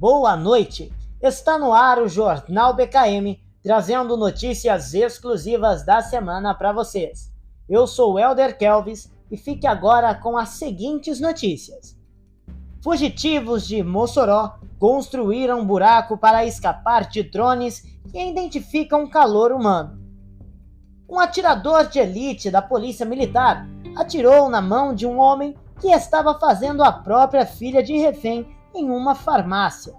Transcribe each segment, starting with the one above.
boa noite. Está no ar o Jornal BKM, trazendo notícias exclusivas da semana para vocês. Eu sou o Helder Kelvis e fique agora com as seguintes notícias. Fugitivos de Mossoró construíram um buraco para escapar de drones que identificam calor humano. Um atirador de elite da Polícia Militar atirou na mão de um homem que estava fazendo a própria filha de refém em uma farmácia.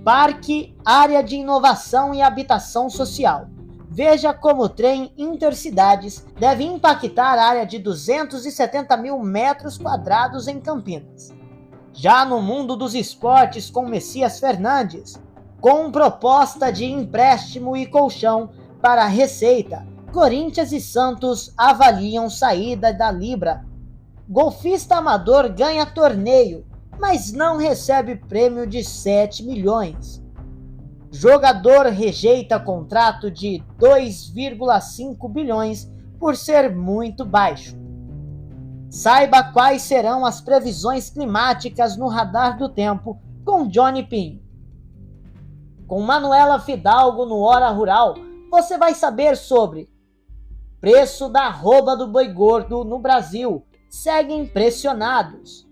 Parque, área de inovação e habitação social. Veja como o trem Intercidades deve impactar a área de 270 mil metros quadrados em Campinas. Já no mundo dos esportes com Messias Fernandes, com proposta de empréstimo e colchão para a Receita, Corinthians e Santos avaliam saída da Libra. Golfista amador ganha torneio, mas não recebe prêmio de 7 milhões. Jogador rejeita contrato de 2,5 bilhões por ser muito baixo. Saiba quais serão as previsões climáticas no Radar do Tempo com Johnny Pinho. Com Manuela Fidalgo no Hora Rural, você vai saber sobre preço da arroba do boi gordo no Brasil, seguem pressionados.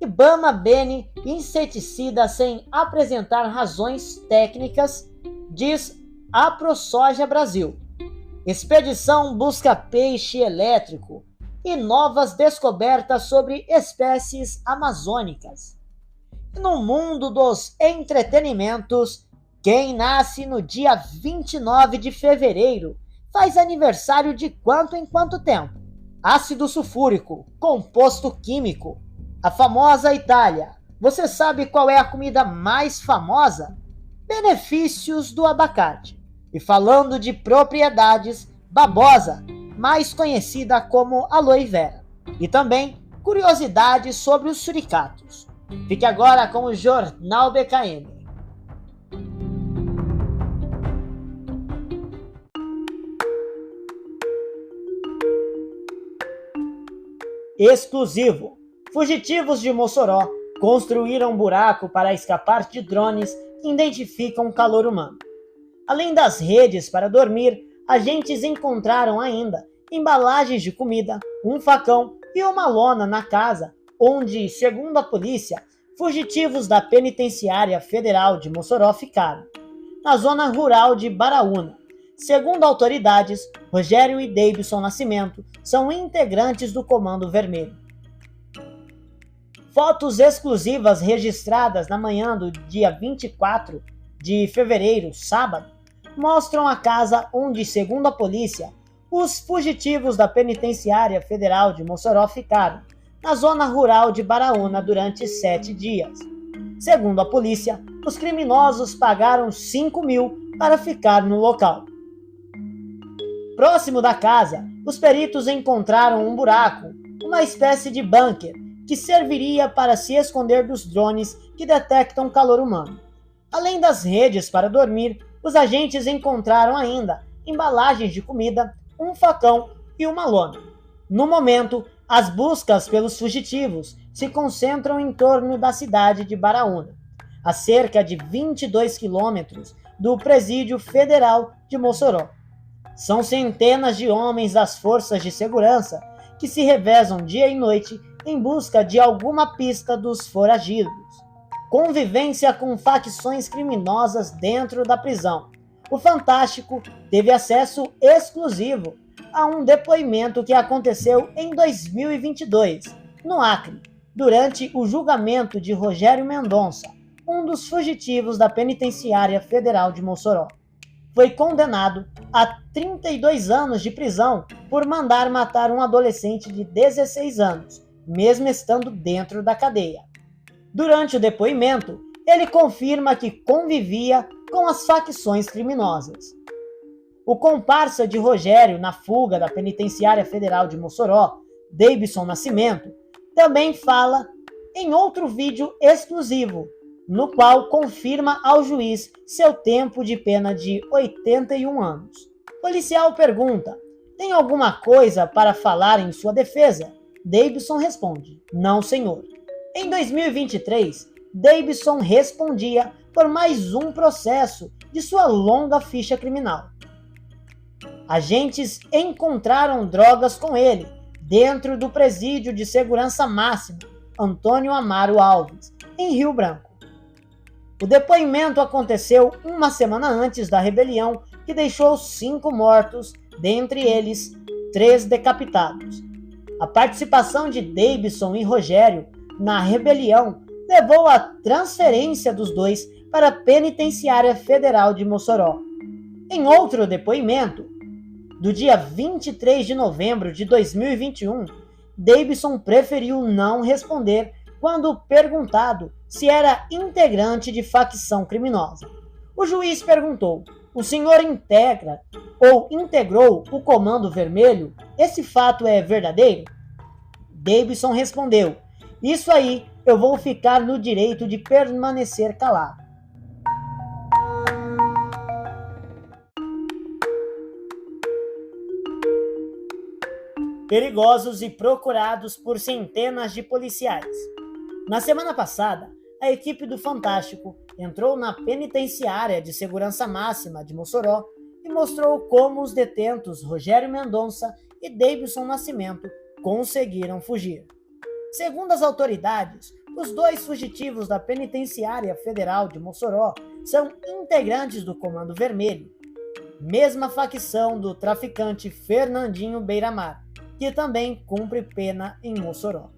Ibama bane inseticida sem apresentar razões técnicas, diz AproSoja Brasil. Expedição busca peixe elétrico e novas descobertas sobre espécies amazônicas. E no mundo dos entretenimentos, quem nasce no dia 29 de fevereiro faz aniversário de quanto em quanto tempo? Ácido sulfúrico, composto químico. A famosa Itália. Você sabe qual é a comida mais famosa? Benefícios do abacate. E falando de propriedades, babosa, mais conhecida como aloe vera. E também curiosidades sobre os suricatos. Fique agora com o Jornal BKM. Exclusivo. Fugitivos de Mossoró construíram um buraco para escapar de drones que identificam calor humano. Além das redes para dormir, agentes encontraram ainda embalagens de comida, um facão e uma lona na casa, onde, segundo a polícia, fugitivos da Penitenciária Federal de Mossoró ficaram, na zona rural de Baraúna. Segundo autoridades, Rogério e Deibson Nascimento são integrantes do Comando Vermelho. Fotos exclusivas registradas na manhã do dia 24 de fevereiro, sábado, mostram a casa onde, segundo a polícia, os fugitivos da Penitenciária Federal de Mossoró ficaram, na zona rural de Baraúna, durante 7 dias. Segundo a polícia, os criminosos pagaram 5 mil para ficar no local. Próximo da casa, os peritos encontraram um buraco, uma espécie de bunker, que serviria para se esconder dos drones que detectam calor humano. Além das redes para dormir, os agentes encontraram ainda embalagens de comida, um facão e uma lona. No momento, as buscas pelos fugitivos se concentram em torno da cidade de Baraúna, a cerca de 22 quilômetros do Presídio Federal de Mossoró. São centenas de homens das forças de segurança que se revezam dia e noite em busca de alguma pista dos foragidos. Convivência com facções criminosas dentro da prisão. O Fantástico teve acesso exclusivo a um depoimento que aconteceu em 2022, no Acre, durante o julgamento de Rogério Mendonça, um dos fugitivos da Penitenciária Federal de Mossoró. Foi condenado a 32 anos de prisão por mandar matar um adolescente de 16 anos, mesmo estando dentro da cadeia. Durante o depoimento, ele confirma que convivia com as facções criminosas. O comparsa de Rogério na fuga da Penitenciária Federal de Mossoró, Deibson Nascimento, também fala em outro vídeo exclusivo, no qual confirma ao juiz seu tempo de pena de 81 anos. O policial pergunta: tem alguma coisa para falar em sua defesa? Deibson responde: não, senhor. Em 2023, Davidson respondia por mais um processo de sua longa ficha criminal. Agentes encontraram drogas com ele dentro do presídio de segurança máxima Antônio Amaro Alves, em Rio Branco. O depoimento aconteceu uma semana antes da rebelião que deixou 5 mortos, dentre eles 3 decapitados. A participação de Davidson e Rogério na rebelião levou à transferência dos dois para a Penitenciária Federal de Mossoró. Em outro depoimento, do dia 23 de novembro de 2021, Davidson preferiu não responder quando perguntado se era integrante de facção criminosa. O juiz perguntou: "O senhor integra ou integrou o Comando Vermelho? Esse fato é verdadeiro?" Davidson respondeu: "Isso aí eu vou ficar no direito de permanecer calado." Perigosos e procurados por centenas de policiais. Na semana passada, a equipe do Fantástico entrou na Penitenciária de Segurança Máxima de Mossoró e mostrou como os detentos Rogério Mendonça e Davidson Nascimento conseguiram fugir. Segundo as autoridades, os 2 fugitivos da Penitenciária Federal de Mossoró são integrantes do Comando Vermelho, mesma facção do traficante Fernandinho Beiramar, que também cumpre pena em Mossoró.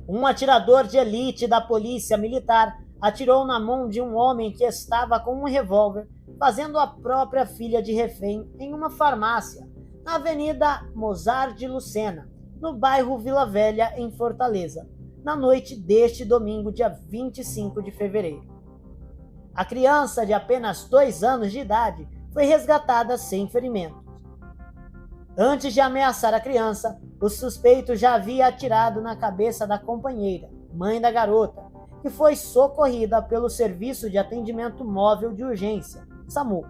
Um atirador de elite da polícia militar atirou na mão de um homem que estava com um revólver, fazendo a própria filha de refém em uma farmácia, na Avenida Mozart de Lucena, no bairro Vila Velha, em Fortaleza, na noite deste domingo, dia 25 de fevereiro. A criança, de apenas 2 anos de idade, foi resgatada sem ferimentos. Antes de ameaçar a criança, o suspeito já havia atirado na cabeça da companheira, mãe da garota, que foi socorrida pelo Serviço de Atendimento Móvel de Urgência, SAMU,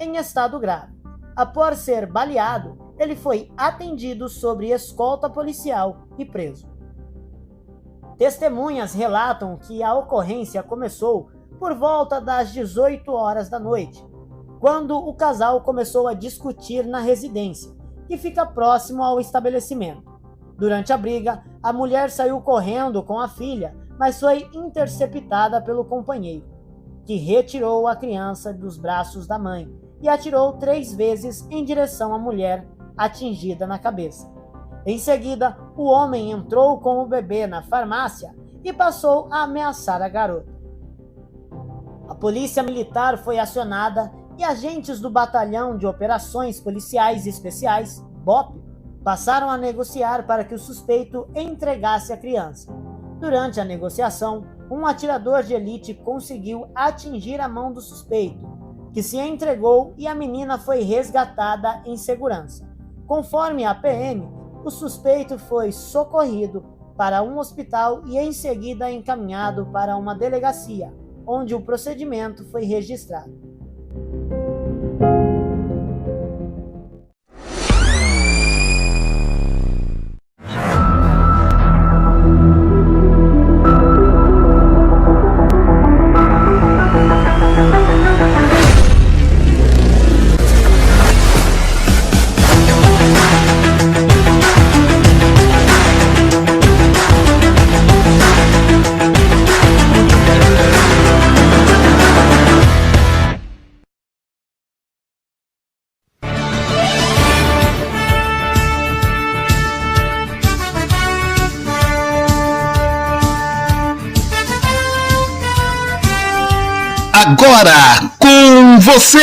em estado grave. Após ser baleado, ele foi atendido sob escolta policial e preso. Testemunhas relatam que a ocorrência começou por volta das 18 horas da noite, quando o casal começou a discutir na residência, que fica próximo ao estabelecimento. Durante a briga, a mulher saiu correndo com a filha, mas foi interceptada pelo companheiro, que retirou a criança dos braços da mãe e atirou 3 vezes em direção à mulher, atingida na cabeça. Em seguida, o homem entrou com o bebê na farmácia e passou a ameaçar a garota. A polícia militar foi acionada e agentes do Batalhão de Operações Policiais Especiais, BOP, passaram a negociar para que o suspeito entregasse a criança. Durante a negociação, um atirador de elite conseguiu atingir a mão do suspeito, que se entregou e a menina foi resgatada em segurança. Conforme a PM, o suspeito foi socorrido para um hospital e em seguida encaminhado para uma delegacia, onde o procedimento foi registrado. Agora com você,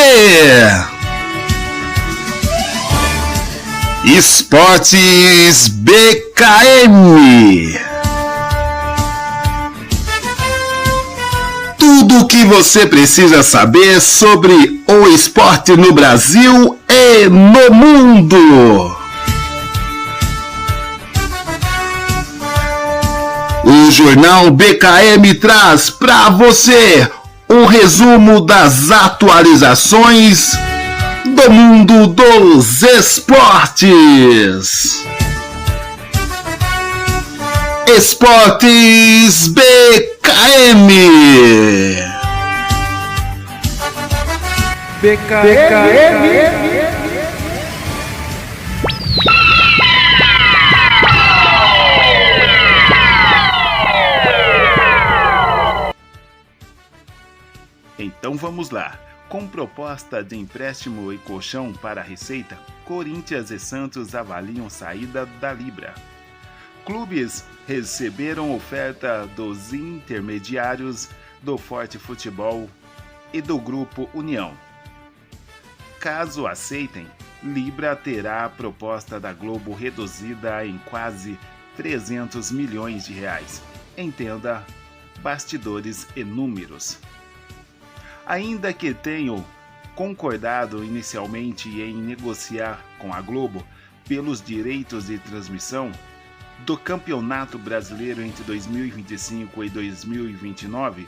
Esportes BKM. Tudo o que você precisa saber sobre o esporte no Brasil e no mundo. O Jornal BKM traz para você o resumo das atualizações do mundo dos esportes. Esportes BKM. Então vamos lá. Com proposta de empréstimo e colchão para a Receita, Corinthians e Santos avaliam saída da Libra. Clubes receberam oferta dos intermediários do Forte Futebol e do Grupo União. Caso aceitem, Libra terá a proposta da Globo reduzida em quase 300 milhões de reais. Entenda, bastidores e números. Ainda que tenham concordado inicialmente em negociar com a Globo pelos direitos de transmissão do Campeonato Brasileiro entre 2025 e 2029,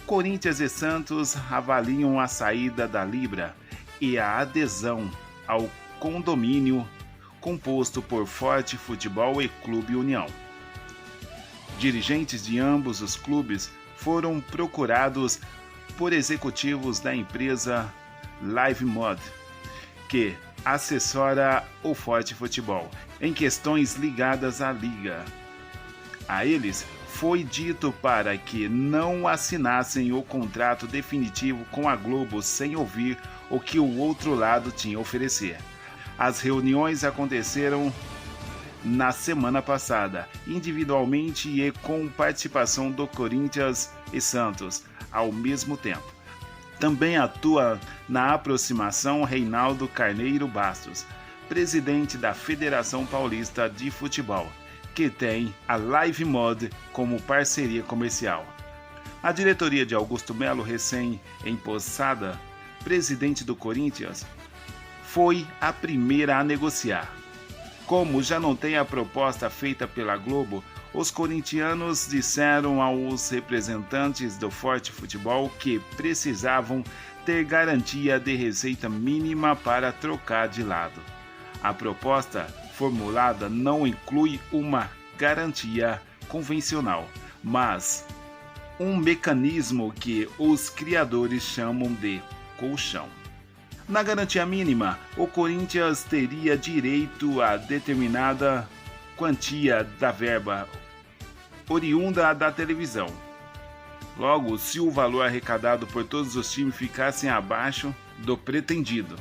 Corinthians e Santos avaliam a saída da Libra e a adesão ao condomínio composto por Forte Futebol e Clube União. Dirigentes de ambos os clubes foram procurados por executivos da empresa Live Mod, que assessora o Forte Futebol em questões ligadas à liga. A eles foi dito para que não assinassem o contrato definitivo com a Globo sem ouvir o que o outro lado tinha a oferecer. As reuniões aconteceram na semana passada, individualmente e com participação do Corinthians e Santos ao mesmo tempo. Também atua na aproximação Reinaldo Carneiro Bastos, presidente da Federação Paulista de Futebol, que tem a Live Mod como parceria comercial. A diretoria de Augusto Melo, recém-empossada presidente do Corinthians, foi a primeira a negociar. Como já não tem a proposta feita pela Globo, os corintianos disseram aos representantes do Forte Futebol que precisavam ter garantia de receita mínima para trocar de lado. A proposta formulada não inclui uma garantia convencional, mas um mecanismo que os criadores chamam de colchão. Na garantia mínima, o Corinthians teria direito a determinada quantia da verba oriunda da televisão. Logo, se o valor arrecadado por todos os times ficassem abaixo do pretendido,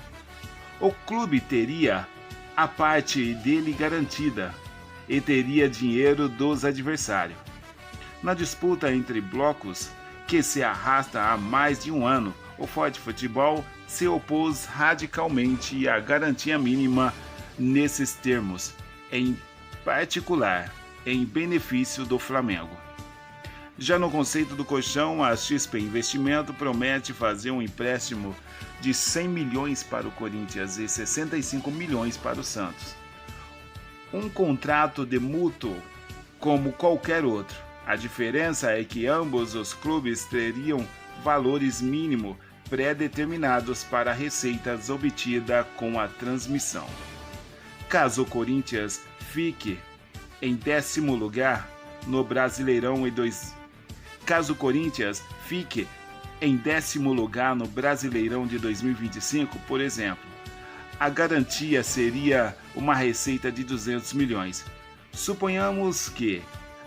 o clube teria a parte dele garantida e teria dinheiro dos adversários. Na disputa entre blocos, que se arrasta há mais de um ano, o Forte Futebol se opôs radicalmente à garantia mínima nesses termos, em particular em benefício do Flamengo. Já no conceito do colchão, a XP Investimento promete fazer um empréstimo de 100 milhões para o Corinthians e 65 milhões para o Santos. Um contrato de mútuo como qualquer outro. A diferença é que ambos os clubes teriam valores mínimos pré-determinados para receitas obtidas com a transmissão. Caso o Corinthians fique em 10º lugar no Brasileirão de 2025, por exemplo, a garantia seria uma receita de 200 milhões. Suponhamos que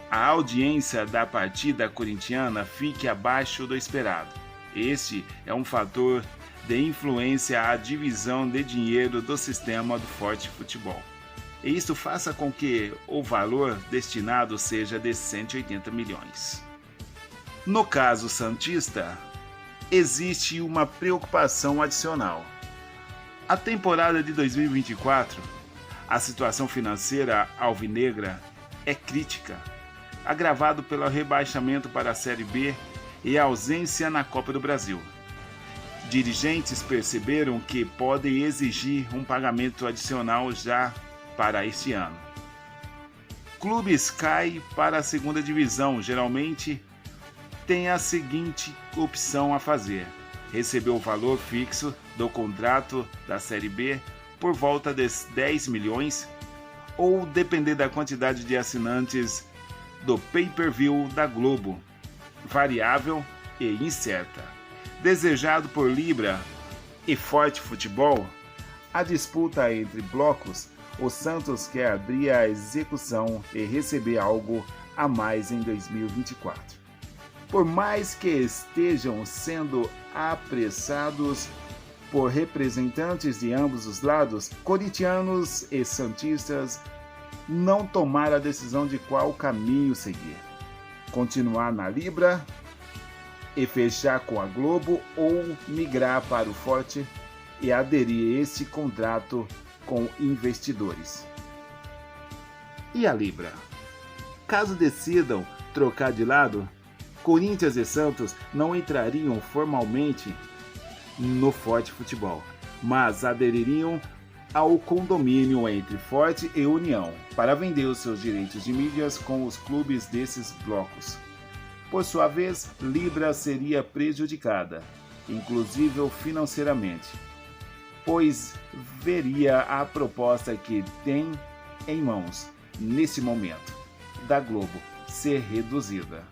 a audiência da partida corintiana fique abaixo do esperado. Este é um fator de influência à divisão de dinheiro do sistema do Forte Futebol. E isso faça com que o valor destinado seja de 180 milhões. No caso santista, existe uma preocupação adicional. A temporada de 2024, a situação financeira alvinegra é crítica, agravado pelo rebaixamento para a Série B e a ausência na Copa do Brasil. Dirigentes perceberam que podem exigir um pagamento adicional já para este ano. Clubes caem para a segunda divisão, geralmente tem a seguinte opção a fazer: receber o valor fixo do contrato da Série B por volta de 10 milhões ou depender da quantidade de assinantes do pay-per-view da Globo, variável e incerta. Desejado por Libra e Forte Futebol, a disputa entre blocos, o Santos quer abrir a execução e receber algo a mais em 2024. Por mais que estejam sendo apressados por representantes de ambos os lados, corintianos e santistas não tomaram a decisão de qual caminho seguir. Continuar na Libra e fechar com a Globo ou migrar para o Forte e aderir a este contrato com investidores. E a Libra? Caso decidam trocar de lado, Corinthians e Santos não entrariam formalmente no Forte Futebol, mas adeririam ao condomínio entre Forte e União para vender os seus direitos de mídias com os clubes desses blocos. Por sua vez, Libra seria prejudicada, inclusive financeiramente, pois veria a proposta que tem em mãos, nesse momento, da Globo ser reduzida.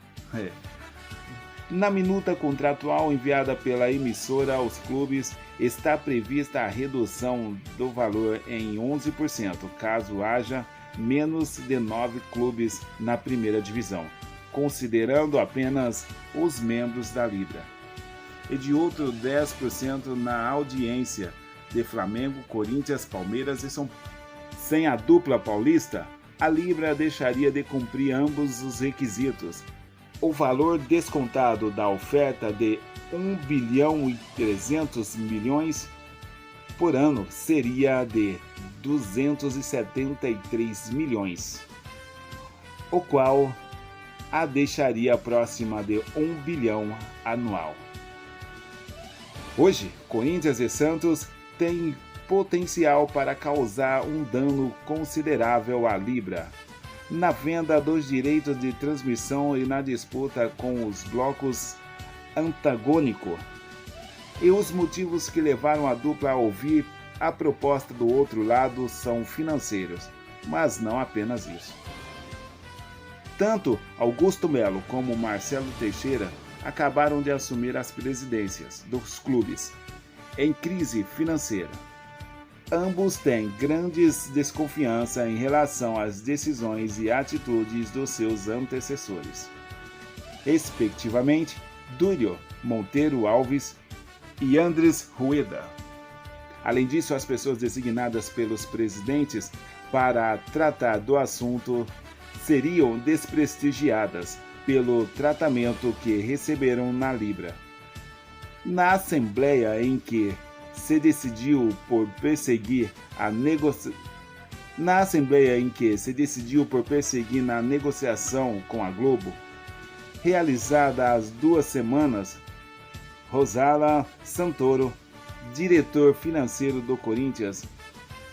Na minuta contratual enviada pela emissora aos clubes, está prevista a redução do valor em 11%, caso haja menos de 9 clubes na primeira divisão, considerando apenas os membros da Libra, e de outro 10% na audiência de Flamengo, Corinthians, Palmeiras e São Paulo. Sem a dupla paulista, a Libra deixaria de cumprir ambos os requisitos. O valor descontado da oferta de 1 bilhão e 300 milhões por ano seria de 273 milhões, o qual a deixaria próxima de 1 bilhão anual. Hoje, Corinthians e Santos têm potencial para causar um dano considerável à Libra na venda dos direitos de transmissão e na disputa com os blocos antagônicos. E os motivos que levaram a dupla a ouvir a proposta do outro lado são financeiros, mas não apenas isso. Tanto Augusto Melo como Marcelo Teixeira acabaram de assumir as presidências dos clubes em crise financeira. Ambos têm grandes desconfiança em relação às decisões e atitudes dos seus antecessores, respectivamente, Dúlio Monteiro Alves e Andrés Rueda. Além disso, as pessoas designadas pelos presidentes para tratar do assunto seriam desprestigiadas pelo tratamento que receberam na Libra. Na Assembleia em que se decidiu por perseguir na negociação com a Globo, realizada há 2 semanas, Rosala Santoro, diretor financeiro do Corinthians,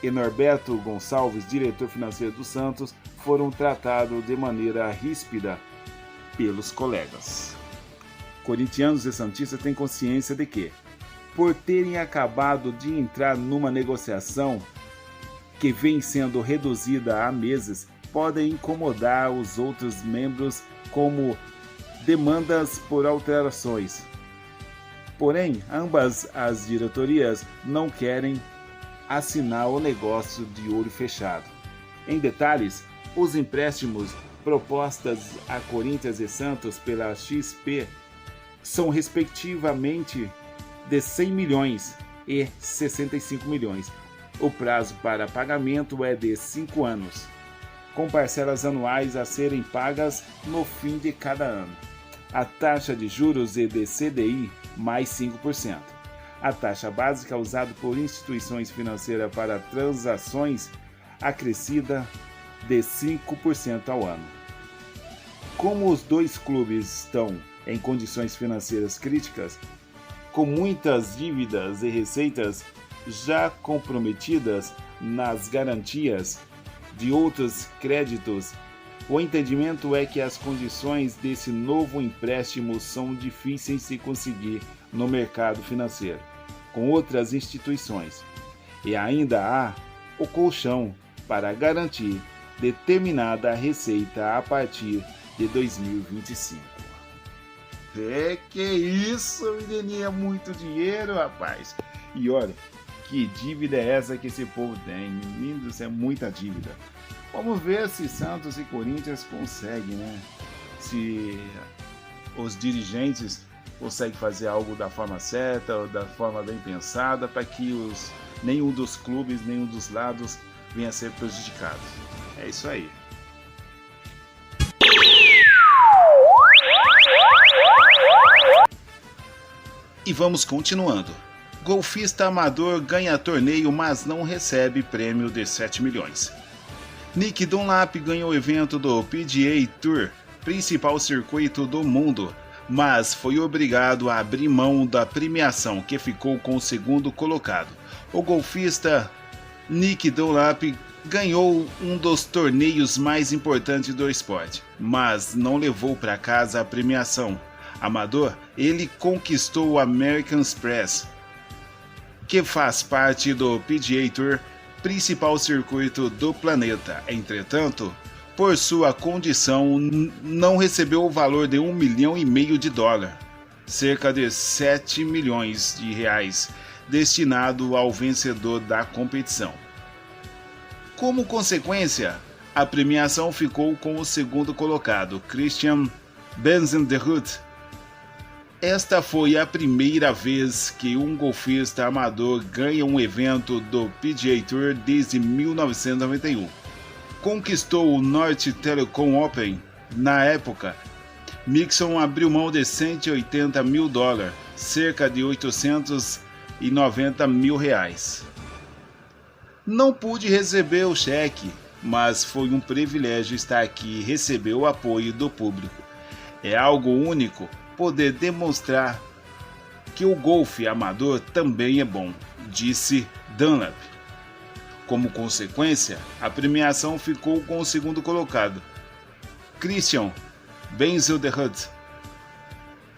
e Norberto Gonçalves, diretor financeiro do Santos, foram tratados de maneira ríspida pelos colegas. Corintianos e santistas têm consciência de que, por terem acabado de entrar numa negociação que vem sendo reduzida há meses, podem incomodar os outros membros como demandas por alterações. Porém, ambas as diretorias não querem assinar o negócio de olho fechado. Em detalhes, os empréstimos propostos a Corinthians e Santos pela XP são respectivamente de 100 milhões e 65 milhões. O prazo para pagamento é de 5 anos, com parcelas anuais a serem pagas no fim de cada ano. A taxa de juros é de CDI mais 5%. A taxa básica usada por instituições financeiras para transações acrescida de 5% ao ano. Como os dois clubes estão em condições financeiras críticas, com muitas dívidas e receitas já comprometidas nas garantias de outros créditos, O entendimento é que as condições desse novo empréstimo são difíceis de conseguir no mercado financeiro, com outras instituições, e ainda há o colchão para garantir determinada receita a partir de 2025. Que isso, menininha, é muito dinheiro, rapaz. E olha, que dívida é essa que esse povo tem? Menino, isso é muita dívida. Vamos ver se Santos e Corinthians conseguem, né? Se os dirigentes conseguem fazer algo da forma certa, ou da forma bem pensada, para que nenhum dos clubes, nenhum dos lados venha a ser prejudicado. É isso aí. E vamos continuando. Golfista amador ganha torneio, mas não recebe prêmio de 7 milhões. Nick Dunlap ganhou o evento do PGA Tour, principal circuito do mundo, mas foi obrigado a abrir mão da premiação, que ficou com o segundo colocado. O golfista Nick Dunlap ganhou um dos torneios mais importantes do esporte, mas não levou para casa a premiação. Amador, ele conquistou o American Express, que faz parte do PGA Tour, principal circuito do planeta. Entretanto, por sua condição, não recebeu o valor de $1,5 milhão, cerca de 7 milhões de reais, destinado ao vencedor da competição. Como consequência, a premiação ficou com o segundo colocado, Christian Bezenderhut. Esta foi a primeira vez que um golfista amador ganha um evento do PGA Tour desde 1991. Conquistou o North Telecom Open. Na época, Mixon abriu mão de $180 mil, cerca de 890 mil reais. Não pude receber o cheque, mas foi um privilégio estar aqui e receber o apoio do público. É algo único poder demonstrar que o golfe amador também é bom, disse Dunlap. Como consequência, a premiação ficou com o segundo colocado, Christian Bezenderhut.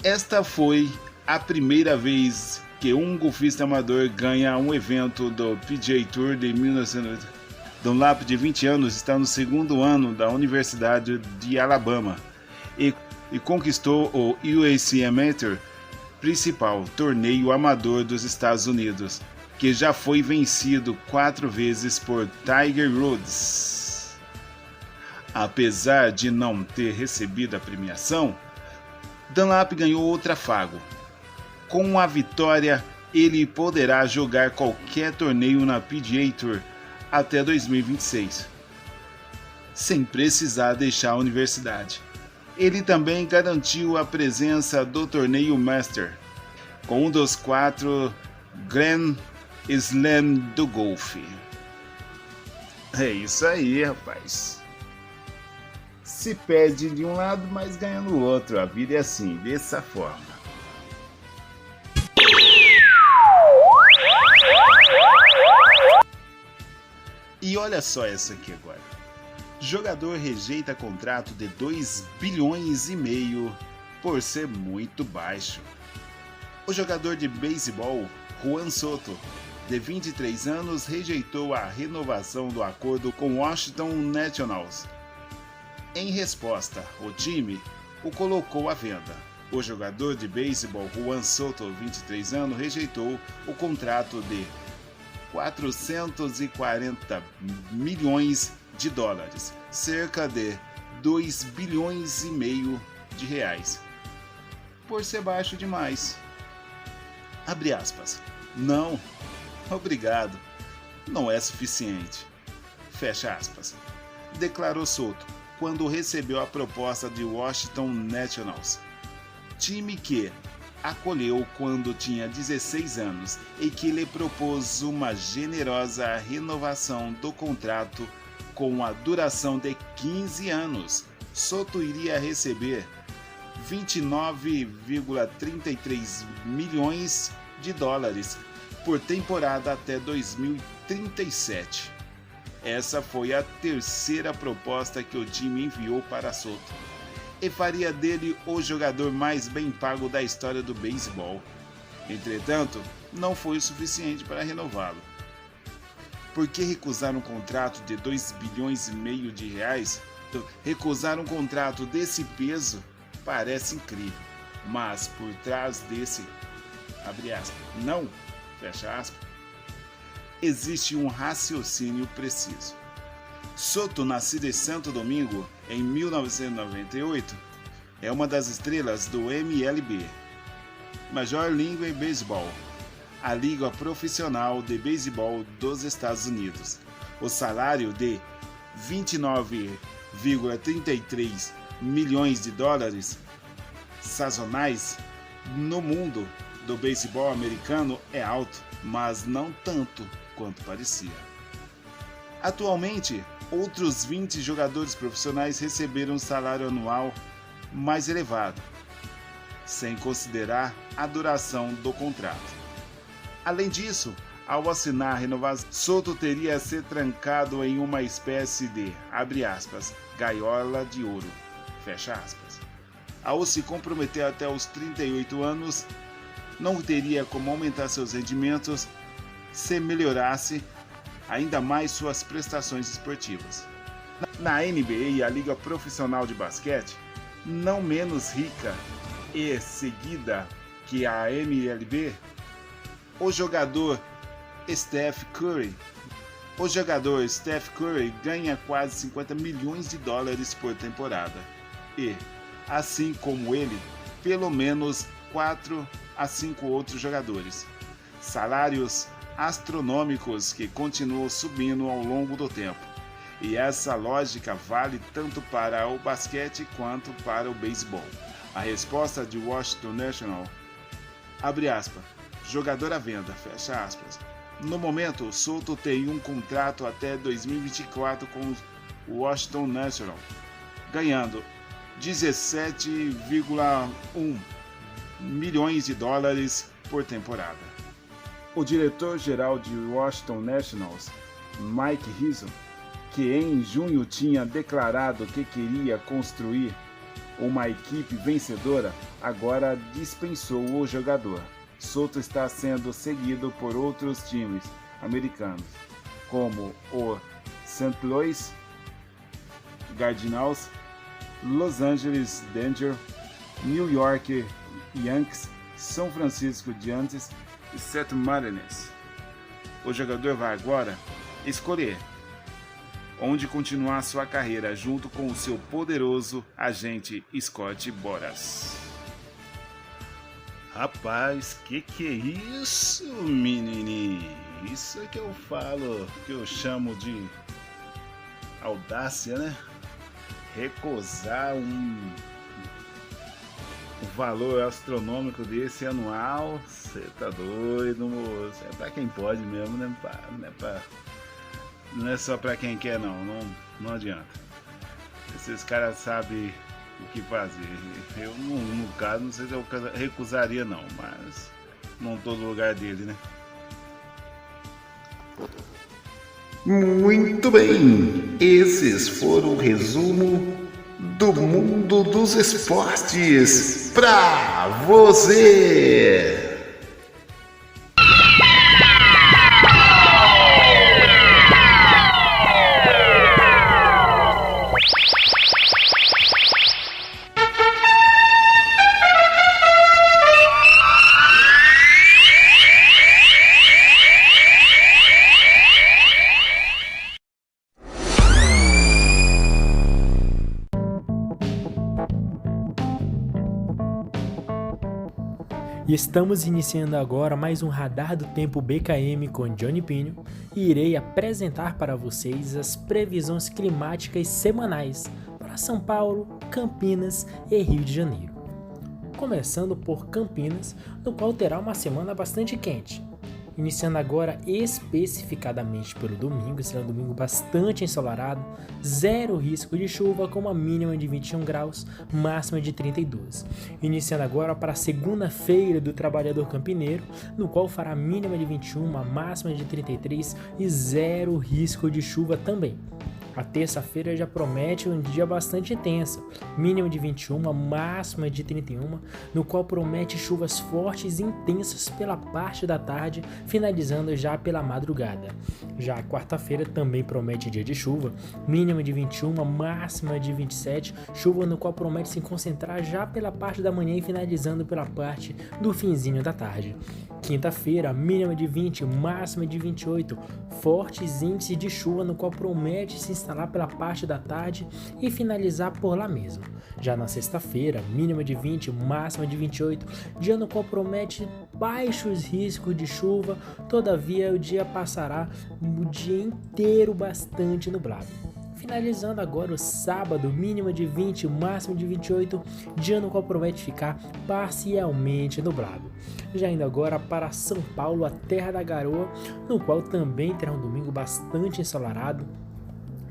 Esta foi a primeira vez que um golfista amador ganha um evento do PGA Tour de 1990. Dunlap, de 20 anos, está no segundo ano da Universidade de Alabama e conquistou o US Amateur, principal torneio amador dos Estados Unidos, que já foi vencido 4 vezes por Tiger Woods. Apesar de não ter recebido a premiação, Dunlap ganhou outro afago. Com a vitória, ele poderá jogar qualquer torneio na PGA Tour até 2026, sem precisar deixar a universidade. Ele também garantiu a presença do torneio Master, com um dos 4 Grand Slam do golfe. É isso aí, rapaz. Se perde de um lado, mas ganha no outro. A vida é assim, dessa forma. E olha só essa aqui agora. Jogador rejeita contrato de 2,5 bilhões por ser muito baixo. O jogador de beisebol Juan Soto, de 23 anos, rejeitou a renovação do acordo com o Washington Nationals. Em resposta, o time o colocou à venda. O jogador de beisebol Juan Soto, 23 anos, rejeitou o contrato de $440 milhões, cerca de 2,5 bilhões de reais, por ser baixo demais. Abre aspas. Não, obrigado, não é suficiente. Fecha aspas. Declarou Soto quando recebeu a proposta de Washington Nationals, time que acolheu quando tinha 16 anos e que lhe propôs uma generosa renovação do contrato com a duração de 15 anos. Soto iria receber $29,33 milhões por temporada até 2037. Essa foi a terceira proposta que o time enviou para Soto e faria dele o jogador mais bem pago da história do beisebol. Entretanto, não foi o suficiente para renová-lo. Por que recusar um contrato de 2,5 bilhões de reais? Recusar um contrato desse peso parece incrível, mas por trás desse, abre aspas, não, fecha aspas, existe um raciocínio preciso. Soto, nascido em Santo Domingo em 1998, é uma das estrelas do MLB, Major League Baseball, a liga profissional de beisebol dos Estados Unidos. O salário de 29,33 milhões de dólares sazonais no mundo do beisebol americano é alto, mas não tanto quanto parecia. Atualmente, outros 20 jogadores profissionais receberam um salário anual mais elevado, sem considerar a duração do contrato. Além disso, ao assinar a renovação, Soto teria a ser trancado em uma espécie de, abre aspas, gaiola de ouro, fecha aspas. Ao se comprometer até os 38 anos, não teria como aumentar seus rendimentos se melhorasse ainda mais suas prestações esportivas. Na NBA, a liga profissional de basquete, não menos rica e seguida que a MLB, o jogador Steph Curry ganha quase 50 milhões de dólares por temporada e, assim como ele, pelo menos 4 a 5 outros jogadores. Salários astronômicos que continuam subindo ao longo do tempo. E essa lógica vale tanto para o basquete quanto para o beisebol. A resposta de Washington National, abre aspas, jogador à venda, fecha aspas. No momento, Soto tem um contrato até 2024 com o Washington National, ganhando 17,1 milhões de dólares por temporada. O diretor-geral de Washington Nationals, Mike Rizzo, que em junho tinha declarado que queria construir uma equipe vencedora, agora dispensou o jogador. Soto está sendo seguido por outros times americanos, como o St. Louis Cardinals, Los Angeles Dodgers, New York Yankees, São Francisco Giants e Seattle Mariners. O jogador vai agora escolher onde continuar sua carreira junto com o seu poderoso agente Scott Boras. Rapaz, que é isso, menininho? Isso é que eu falo, que eu chamo de audácia, né? Recusar um valor astronômico desse anual, você tá doido, moço. É pra quem pode mesmo, né? Não é só pra quem quer, não adianta. Esses caras sabem o que fazer. Eu, no caso, não sei se eu recusaria não, mas não tô no lugar dele, né? Muito bem, esses foram o resumo do mundo dos esportes pra você. E estamos iniciando agora mais um Radar do Tempo BKM com Johnny Pinho e irei apresentar para vocês as previsões climáticas semanais para São Paulo, Campinas e Rio de Janeiro. Começando por Campinas, no qual terá uma semana bastante quente. Iniciando agora especificadamente pelo domingo, será um domingo bastante ensolarado, zero risco de chuva com uma mínima de 21 graus, máxima de 32. Iniciando agora para a segunda-feira do trabalhador campineiro, no qual fará mínima de 21, máxima de 33 e zero risco de chuva também. A terça-feira já promete um dia bastante intenso, mínima de 21, máxima de 31, no qual promete chuvas fortes e intensas pela parte da tarde, finalizando já pela madrugada. Já a quarta-feira também promete dia de chuva, mínima de 21, máxima de 27, chuva no qual promete se concentrar já pela parte da manhã e finalizando pela parte do finzinho da tarde. Quinta-feira, mínima de 20, máxima de 28, fortes índices de chuva no qual promete se instalar pela parte da tarde e finalizar por lá mesmo. Já na sexta-feira, mínima de 20, máxima de 28, dia no qual promete baixos riscos de chuva, todavia o dia passará o dia inteiro bastante nublado. Finalizando agora o sábado, mínima de 20, máxima de 28, dia no qual promete ficar parcialmente nublado. Já indo agora para São Paulo, a terra da garoa, no qual também terá um domingo bastante ensolarado,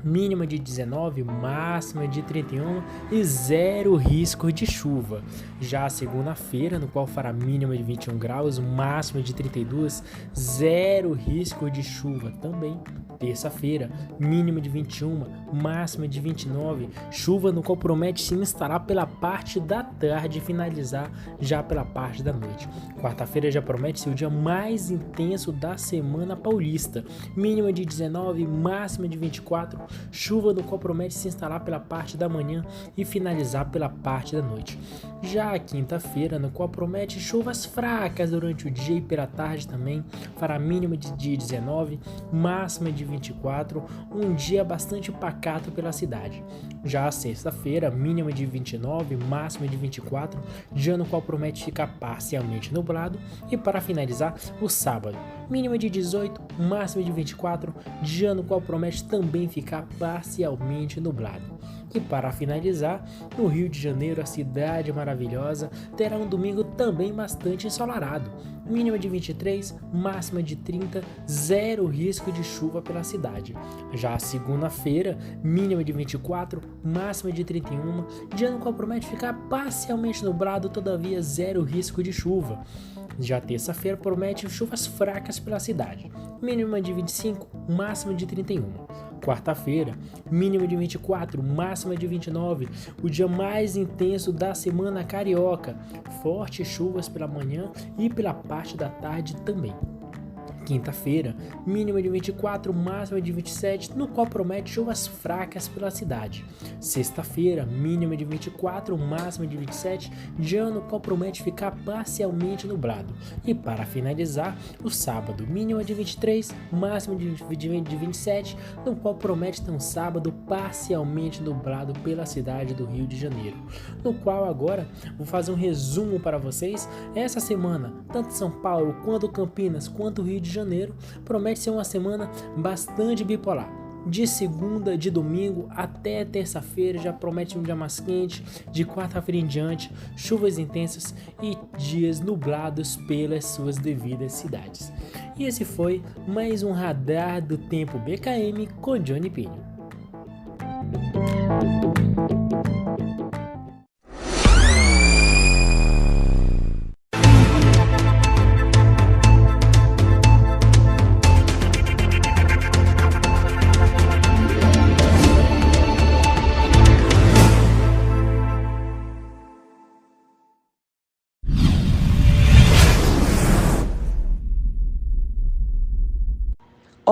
mínima de 19, máxima de 31 e zero risco de chuva. Já a segunda-feira, no qual fará mínima de 21 graus, máxima de 32, zero risco de chuva também. Terça-feira, mínima de 21, máxima de 29, chuva no qual promete se instalar pela parte da tarde e finalizar já pela parte da noite. Quarta-feira já promete ser o dia mais intenso da semana paulista, mínima de 19, máxima de 24, chuva no qual promete se instalar pela parte da manhã e finalizar pela parte da noite. Já a quinta-feira, no qual promete chuvas fracas durante o dia e pela tarde também, fará mínima de 19, máxima de 24, um dia bastante pacato pela cidade. Já a sexta-feira, mínima de 29, máxima de 24, dia no qual promete ficar parcialmente nublado, e para finalizar, o sábado, mínima de 18, máxima de 24, dia no qual promete também ficar parcialmente nublado. E para finalizar, no Rio de Janeiro, a cidade maravilhosa, terá um domingo também bastante ensolarado, mínima de 23, máxima de 30, zero risco de chuva pela cidade. Já a segunda-feira, mínima de 24, máxima de 31, dia no qual promete ficar parcialmente nublado, todavia zero risco de chuva. Já a terça-feira promete chuvas fracas pela cidade, mínima de 25, máxima de 31. Quarta-feira, mínima de 24, máxima de 29, o dia mais intenso da semana carioca, fortes chuvas pela manhã e pela parte da tarde também. Quinta-feira, mínima de 24, máxima de 27, no qual promete chuvas fracas pela cidade. Sexta-feira, mínima de 24, máxima de 27, dia no qual promete ficar parcialmente nublado. E para finalizar, o sábado, mínima de 23, máxima de 27, no qual promete ter um sábado parcialmente nublado pela cidade do Rio de Janeiro. No qual agora vou fazer um resumo para vocês. Essa semana, tanto São Paulo quanto Campinas, quanto Rio de Janeiro, promete ser uma semana bastante bipolar. De segunda, de domingo até terça-feira já promete um dia mais quente, de quarta-feira em diante, chuvas intensas e dias nublados pelas suas devidas cidades. E esse foi mais um Radar do Tempo BKM com Johnny Pinho.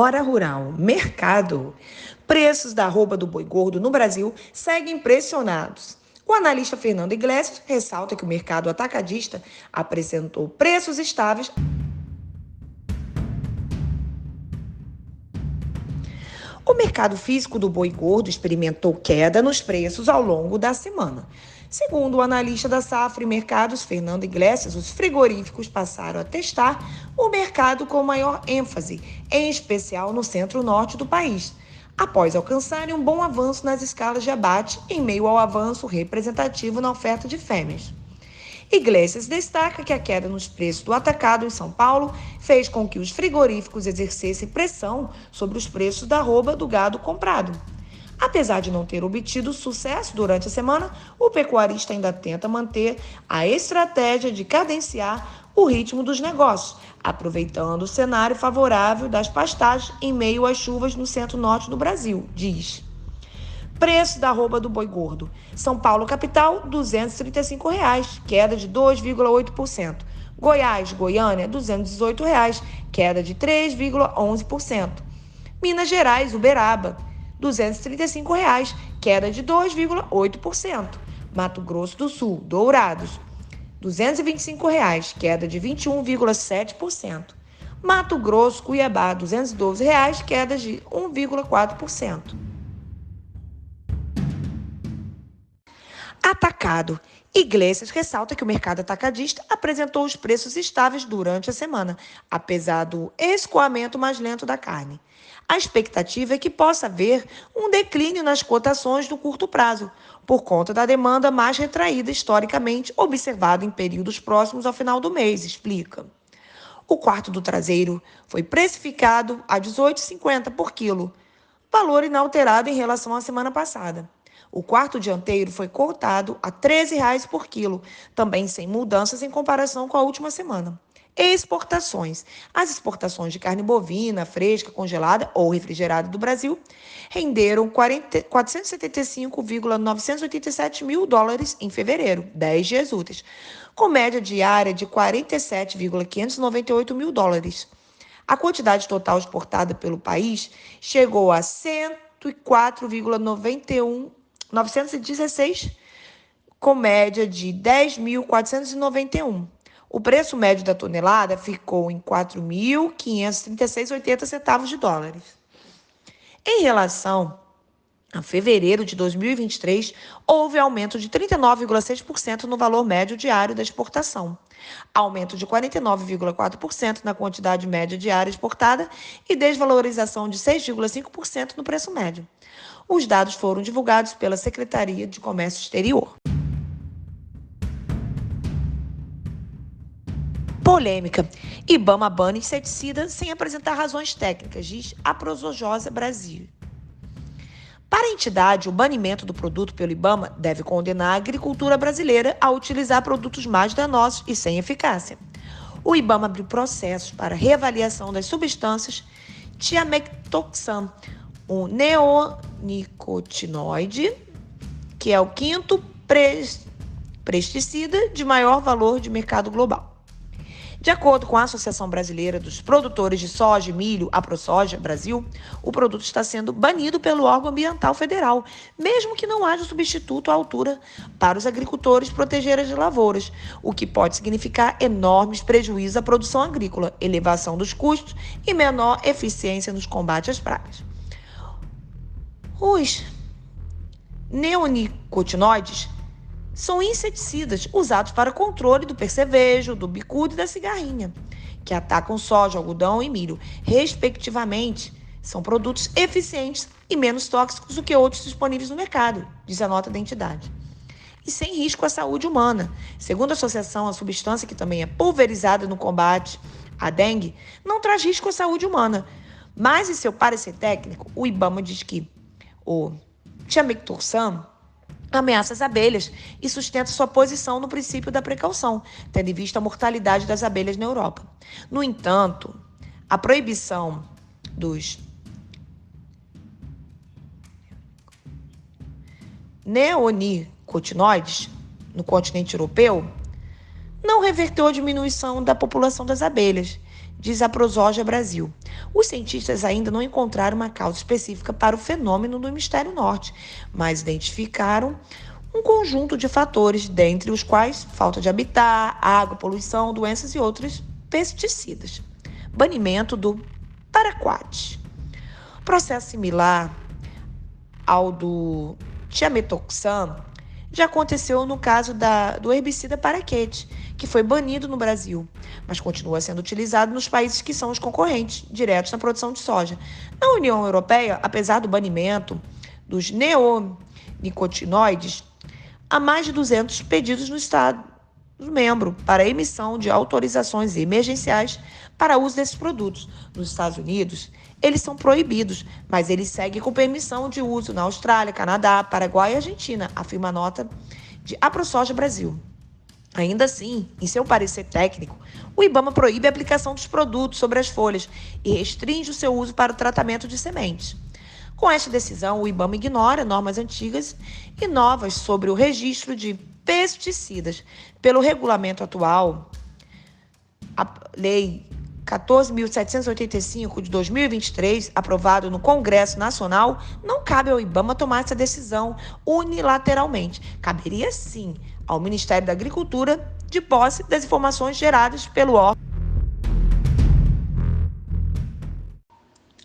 Hora Rural, mercado. Preços da arroba do boi gordo no Brasil seguem pressionados. O analista Fernando Iglesias ressalta que o mercado atacadista apresentou preços estáveis. O mercado físico do boi gordo experimentou queda nos preços ao longo da semana. Segundo o analista da Safra e Mercados, Fernando Iglesias, os frigoríficos passaram a testar o mercado com maior ênfase, em especial no centro-norte do país, após alcançarem um bom avanço nas escalas de abate em meio ao avanço representativo na oferta de fêmeas. Iglesias destaca que a queda nos preços do atacado em São Paulo fez com que os frigoríficos exercessem pressão sobre os preços da arroba do gado comprado. Apesar de não ter obtido sucesso durante a semana, o pecuarista ainda tenta manter a estratégia de cadenciar o ritmo dos negócios, aproveitando o cenário favorável das pastagens em meio às chuvas no centro-norte do Brasil, diz. Preço da arroba do boi gordo. São Paulo, capital, R$ 235, queda de 2,8%. Goiás, Goiânia, R$ 218, queda de 3,11%. Minas Gerais, Uberaba, R$ 235, queda de 2,8%. Mato Grosso do Sul, Dourados, R$ 225, queda de 21,7%. Mato Grosso, Cuiabá, R$ 212, queda de 1,4%. Atacado. Iglesias ressalta que o mercado atacadista apresentou os preços estáveis durante a semana, apesar do escoamento mais lento da carne. A expectativa é que possa haver um declínio nas cotações no curto prazo, por conta da demanda mais retraída historicamente observada em períodos próximos ao final do mês, explica. O quarto do traseiro foi precificado a R$ 18,50 por quilo, valor inalterado em relação à semana passada. O quarto dianteiro foi cotado a R$ 13,00 por quilo, também sem mudanças em comparação com a última semana. Exportações. As exportações de carne bovina, fresca, congelada ou refrigerada do Brasil renderam 475,987 mil dólares em fevereiro, 10 dias úteis, com média diária de 47,598 mil dólares. A quantidade total exportada pelo país chegou a 104,916, com média de 10.491. O preço médio da tonelada ficou em 4.536,80 centavos de dólares. Em relação a fevereiro de 2023, houve aumento de 39,6% no valor médio diário da exportação, aumento de 49,4% na quantidade média diária exportada e desvalorização de 6,5% no preço médio. Os dados foram divulgados pela Secretaria de Comércio Exterior. Polêmica. IBAMA bane inseticida sem apresentar razões técnicas, diz a Prosojosa Brasil. Para a entidade, o banimento do produto pelo IBAMA deve condenar a agricultura brasileira a utilizar produtos mais danosos e sem eficácia. O IBAMA abriu processos para reavaliação das substâncias tiametoxam, um neonicotinoide, que é o quinto pesticida de maior valor de mercado global. De acordo com a Associação Brasileira dos Produtores de Soja e Milho, a ProSoja Brasil, o produto está sendo banido pelo órgão ambiental federal, mesmo que não haja substituto à altura para os agricultores proteger as lavouras, o que pode significar enormes prejuízos à produção agrícola, elevação dos custos e menor eficiência nos combates às pragas. Os neonicotinoides são inseticidas usados para controle do percevejo, do bicudo e da cigarrinha, que atacam soja, algodão e milho, respectivamente. São produtos eficientes e menos tóxicos do que outros disponíveis no mercado, diz a nota da entidade. E sem risco à saúde humana. Segundo a associação, a substância, que também é pulverizada no combate à dengue, não traz risco à saúde humana. Mas, em seu parecer técnico, o IBAMA diz que o tiametoxam ameaça as abelhas e sustenta sua posição no princípio da precaução, tendo em vista a mortalidade das abelhas na Europa. No entanto, a proibição dos neonicotinoides no continente europeu não reverteu a diminuição da população das abelhas, diz a ProSoja Brasil. Os cientistas ainda não encontraram uma causa específica para o fenômeno no hemisfério norte, mas identificaram um conjunto de fatores, dentre os quais falta de habitat, água, poluição, doenças e outros pesticidas. Banimento do paraquat. Processo similar ao do tiametoxam já aconteceu no caso do herbicida paraquat, que foi banido no Brasil, mas continua sendo utilizado nos países que são os concorrentes diretos na produção de soja. Na União Europeia, apesar do banimento dos neonicotinoides, há mais de 200 pedidos no estado membro para a emissão de autorizações emergenciais para uso desses produtos. Nos Estados Unidos, eles são proibidos, mas eles seguem com permissão de uso na Austrália, Canadá, Paraguai e Argentina, afirma a nota de AproSoja Brasil. Ainda assim, em seu parecer técnico, o IBAMA proíbe a aplicação dos produtos sobre as folhas e restringe o seu uso para o tratamento de sementes. Com esta decisão, o IBAMA ignora normas antigas e novas sobre o registro de pesticidas. Pelo regulamento atual, a Lei 14.785 de 2023, aprovado no Congresso Nacional, não cabe ao IBAMA tomar essa decisão unilateralmente. Caberia, sim, ao Ministério da Agricultura, de posse das informações geradas pelo órgão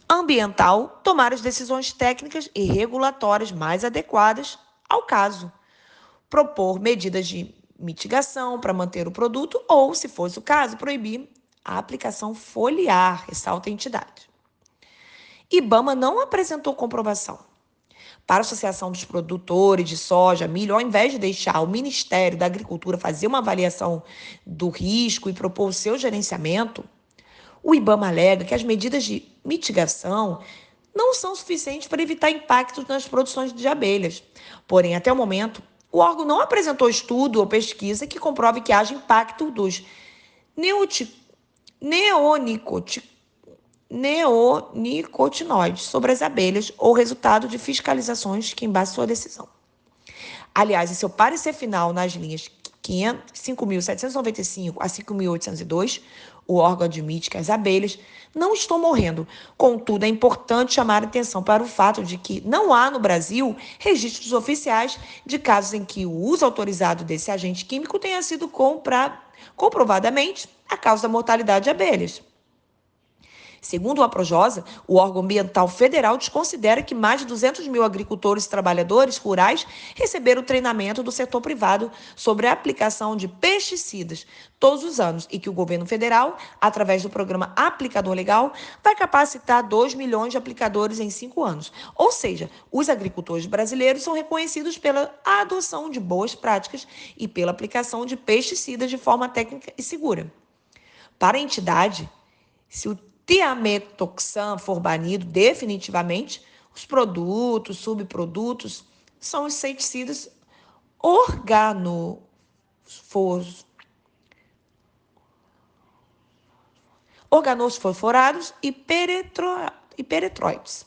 ambiental, tomar as decisões técnicas e regulatórias mais adequadas ao caso, propor medidas de mitigação para manter o produto ou, se fosse o caso, proibir a aplicação foliar, ressalta a entidade. IBAMA não apresentou comprovação. Para a Associação dos Produtores de Soja, Milho, ao invés de deixar o Ministério da Agricultura fazer uma avaliação do risco e propor o seu gerenciamento, o IBAMA alega que as medidas de mitigação não são suficientes para evitar impactos nas produções de abelhas. Porém, até o momento, o órgão não apresentou estudo ou pesquisa que comprove que haja impacto dos neonicotinoides sobre as abelhas ou resultado de fiscalizações que embasam sua decisão. Aliás, em seu parecer final nas linhas 5.795 a 5.802, o órgão admite que as abelhas não estão morrendo. Contudo, é importante chamar a atenção para o fato de que não há no Brasil registros oficiais de casos em que o uso autorizado desse agente químico tenha sido comprovadamente a causa da mortalidade de abelhas. Segundo o AproJosa, o órgão ambiental federal desconsidera que mais de 200 mil agricultores e trabalhadores rurais receberam treinamento do setor privado sobre a aplicação de pesticidas todos os anos e que o governo federal, através do programa Aplicador Legal, vai capacitar 2 milhões de aplicadores em 5 anos. Ou seja, os agricultores brasileiros são reconhecidos pela adoção de boas práticas e pela aplicação de pesticidas de forma técnica e segura. Para a entidade, se o tiametoxam for banido definitivamente, os produtos, subprodutos, são inseticidas organosfosforados e peretróides.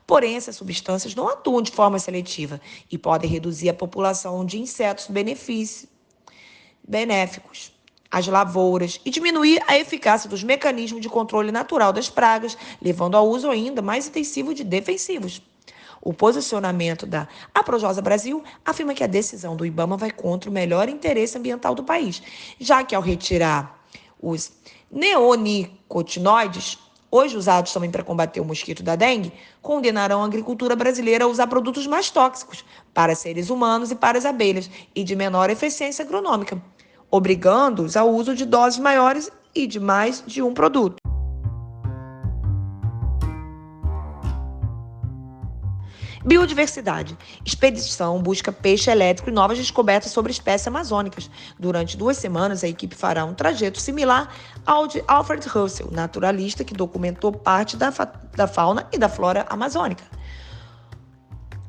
Porém, essas substâncias não atuam de forma seletiva e podem reduzir a população de insetos benéficos às lavouras e diminuir a eficácia dos mecanismos de controle natural das pragas, levando ao uso ainda mais intensivo de defensivos. O posicionamento da AproJosa Brasil afirma que a decisão do IBAMA vai contra o melhor interesse ambiental do país, já que ao retirar os neonicotinoides, hoje usados também para combater o mosquito da dengue, condenarão a agricultura brasileira a usar produtos mais tóxicos para seres humanos e para as abelhas e de menor eficiência agronômica, obrigando-os ao uso de doses maiores e de mais de um produto. Biodiversidade. Expedição busca peixe elétrico e novas descobertas sobre espécies amazônicas. Durante 2 semanas, a equipe fará um trajeto similar ao de Alfred Russel, naturalista que documentou parte da fauna e da flora amazônica.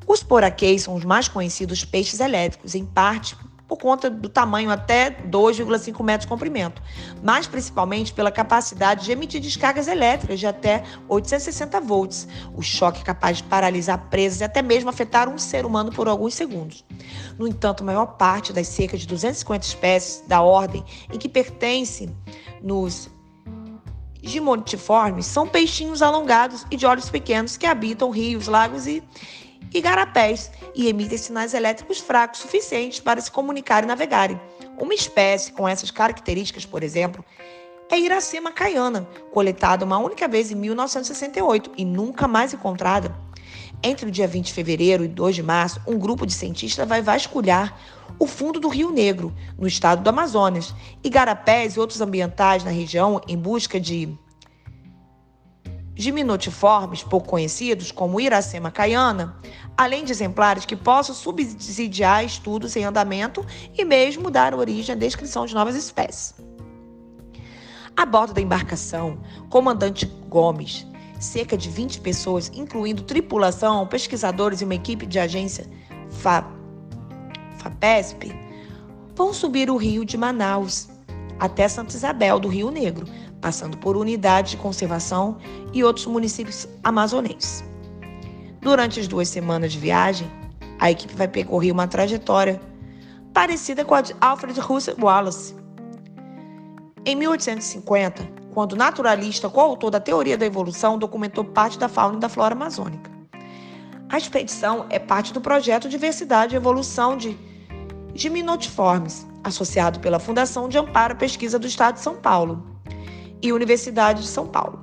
Os poraquês são os mais conhecidos peixes elétricos, em parte por conta do tamanho até 2,5 metros de comprimento, mas principalmente pela capacidade de emitir descargas elétricas de até 860 volts. O choque é capaz de paralisar presas e até mesmo afetar um ser humano por alguns segundos. No entanto, a maior parte das cerca de 250 espécies da ordem em que pertence nos gimotiformes são peixinhos alongados e de olhos pequenos que habitam rios, lagos e igarapés e emitem sinais elétricos fracos suficientes para se comunicar e navegarem. Uma espécie com essas características, por exemplo, é Iracema caiana, coletada uma única vez em 1968 e nunca mais encontrada. Entre o dia 20 de fevereiro e 2 de março, um grupo de cientistas vai vasculhar o fundo do Rio Negro, no estado do Amazonas, igarapés e outros ambientais na região em busca de gimnotiformes, pouco conhecidos, como Iracema caiana, além de exemplares que possam subsidiar estudos em andamento e mesmo dar origem à descrição de novas espécies. A bordo da embarcação, comandante Gomes, cerca de 20 pessoas, incluindo tripulação, pesquisadores e uma equipe de agência FAPESP, vão subir o rio de Manaus até Santa Isabel do Rio Negro, passando por unidades de conservação e outros municípios amazonenses. Durante as 2 semanas de viagem, a equipe vai percorrer uma trajetória parecida com a de Alfred Russel Wallace. Em 1850, quando o naturalista coautor da teoria da evolução documentou parte da fauna e da flora amazônica. A expedição é parte do projeto Diversidade e Evolução de Gimnotiformes, associado pela Fundação de Amparo à Pesquisa do Estado de São Paulo e Universidade de São Paulo.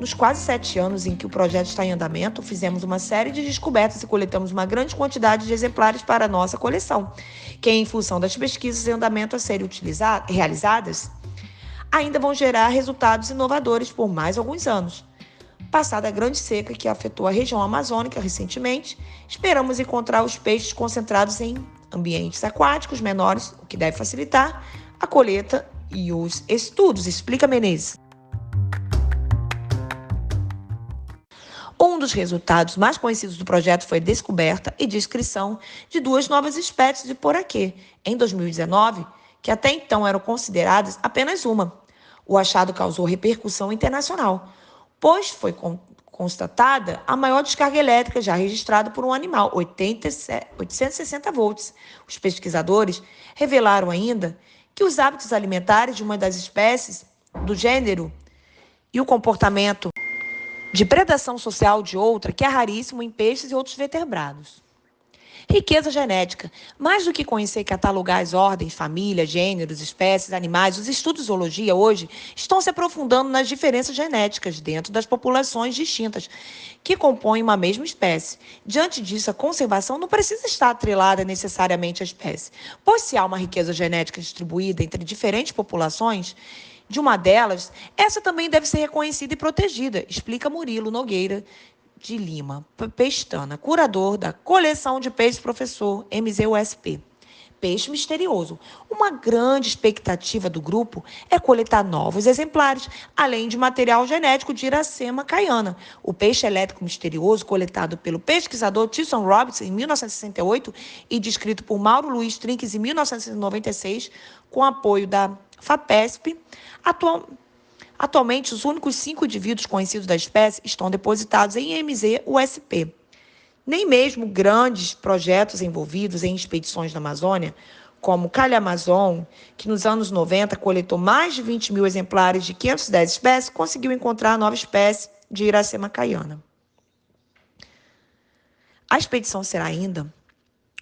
Nos quase 7 anos em que o projeto está em andamento, fizemos uma série de descobertas e coletamos uma grande quantidade de exemplares para a nossa coleção, que, em função das pesquisas em andamento a serem realizadas, ainda vão gerar resultados inovadores por mais alguns anos. Passada a grande seca que afetou a região amazônica recentemente, esperamos encontrar os peixes concentrados em ambientes aquáticos menores, o que deve facilitar a colheita e os estudos, explica Menezes. Um dos resultados mais conhecidos do projeto foi a descoberta e descrição de 2 novas espécies de poraquê, em 2019, que até então eram consideradas apenas uma. O achado causou repercussão internacional, pois foi constatada a maior descarga elétrica já registrada por um animal, 860 volts. Os pesquisadores revelaram ainda que os hábitos alimentares de uma das espécies do gênero e o comportamento de predação social de outra, que é raríssimo em peixes e outros vertebrados. Riqueza genética. Mais do que conhecer e catalogar as ordens, famílias, gêneros, espécies, animais, os estudos de zoologia hoje estão se aprofundando nas diferenças genéticas dentro das populações distintas que compõem uma mesma espécie. Diante disso, a conservação não precisa estar atrelada necessariamente à espécie, pois se há uma riqueza genética distribuída entre diferentes populações, de uma delas, essa também deve ser reconhecida e protegida, explica Murilo Nogueira de Lima Pestana, curador da coleção de peixes professor MZUSP. Peixe misterioso. Uma grande expectativa do grupo é coletar novos exemplares, além de material genético de Iracema caiana. O peixe elétrico misterioso, coletado pelo pesquisador Tyson Roberts em 1968 e descrito por Mauro Luiz Trinques em 1996, com apoio da FAPESP, atualmente, os únicos 5 indivíduos conhecidos da espécie estão depositados em MZUSP. Nem mesmo grandes projetos envolvidos em expedições na Amazônia, como o Calhamazon, que nos anos 90 coletou mais de 20 mil exemplares de 510 espécies, conseguiu encontrar a nova espécie de Iracema caiana. A expedição será ainda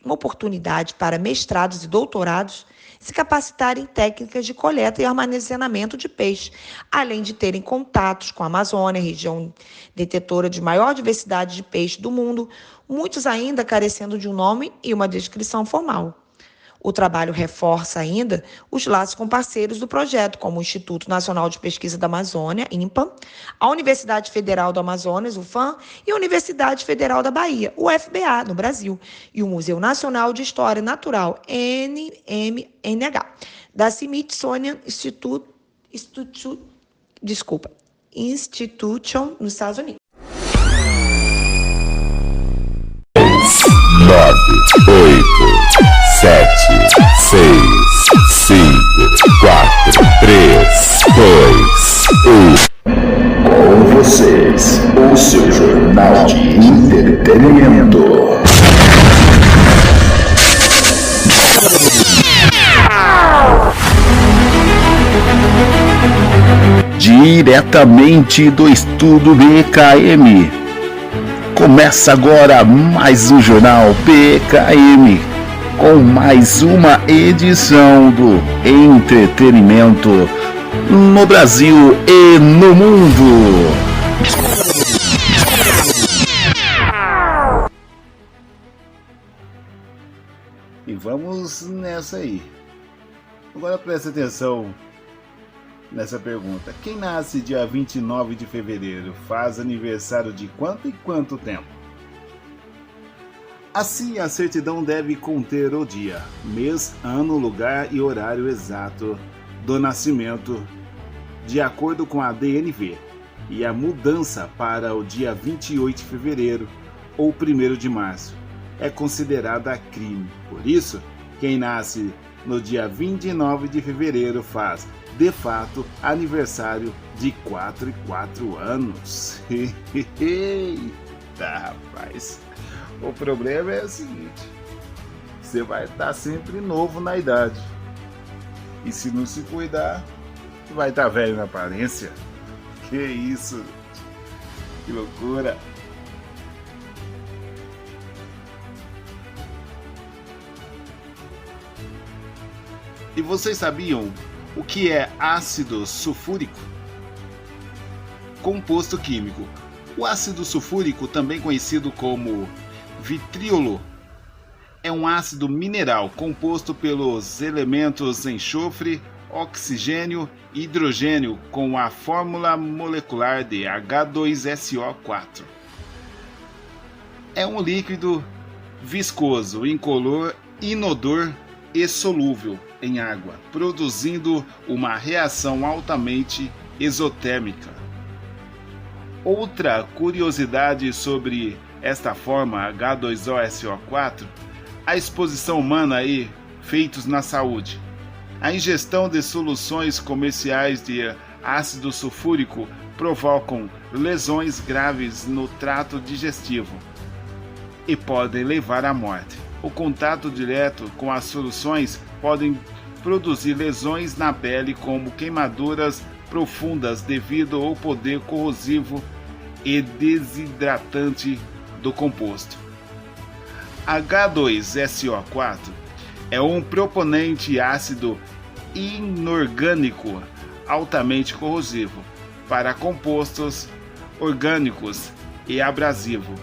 uma oportunidade para mestrados e doutorados se capacitarem em técnicas de coleta e armazenamento de peixe, além de terem contatos com a Amazônia, região detetora de maior diversidade de peixe do mundo, muitos ainda carecendo de um nome e uma descrição formal. O trabalho reforça ainda os laços com parceiros do projeto, como o Instituto Nacional de Pesquisa da Amazônia, INPA, a Universidade Federal do Amazonas, UFAM, e a Universidade Federal da Bahia, UFBA, no Brasil, e o Museu Nacional de História Natural, NMNH, da Smithsonian Institution, nos Estados Unidos. 9, 8, 7, 6, 5, 4, 3, 2, 1. Com vocês, o seu jornal de entretenimento. Diretamente do Estúdio BKM. Começa agora mais um Jornal BKM, com mais uma edição do entretenimento no Brasil e no mundo. E vamos nessa aí. Agora presta atenção nessa pergunta. Quem nasce dia 29 de fevereiro faz aniversário de quanto e quanto tempo? Assim, a certidão deve conter o dia, mês, ano, lugar e horário exato do nascimento, de acordo com a DNV, e a mudança para o dia 28 de fevereiro ou 1º de março é considerada crime. Por isso, quem nasce no dia 29 de fevereiro faz, de fato, aniversário de 4 e 4 anos. Eita, rapaz! O problema é o seguinte: você vai estar sempre novo na idade. E se não se cuidar, vai estar velho na aparência. Que isso? Que loucura! E vocês sabiam o que é ácido sulfúrico? Composto químico. O ácido sulfúrico, também conhecido como vitriolo, é um ácido mineral composto pelos elementos enxofre, oxigênio e hidrogênio com a fórmula molecular de H2SO4. É um líquido viscoso, incolor, inodor e solúvel em água, produzindo uma reação altamente exotérmica. Outra curiosidade sobre esta forma H2SO4, a exposição humana e efeitos na saúde. A ingestão de soluções comerciais de ácido sulfúrico provocam lesões graves no trato digestivo e podem levar à morte. O contato direto com as soluções podem produzir lesões na pele, como queimaduras profundas devido ao poder corrosivo e desidratante do composto. H2SO4 é um proponente ácido inorgânico altamente corrosivo para compostos orgânicos e abrasivo.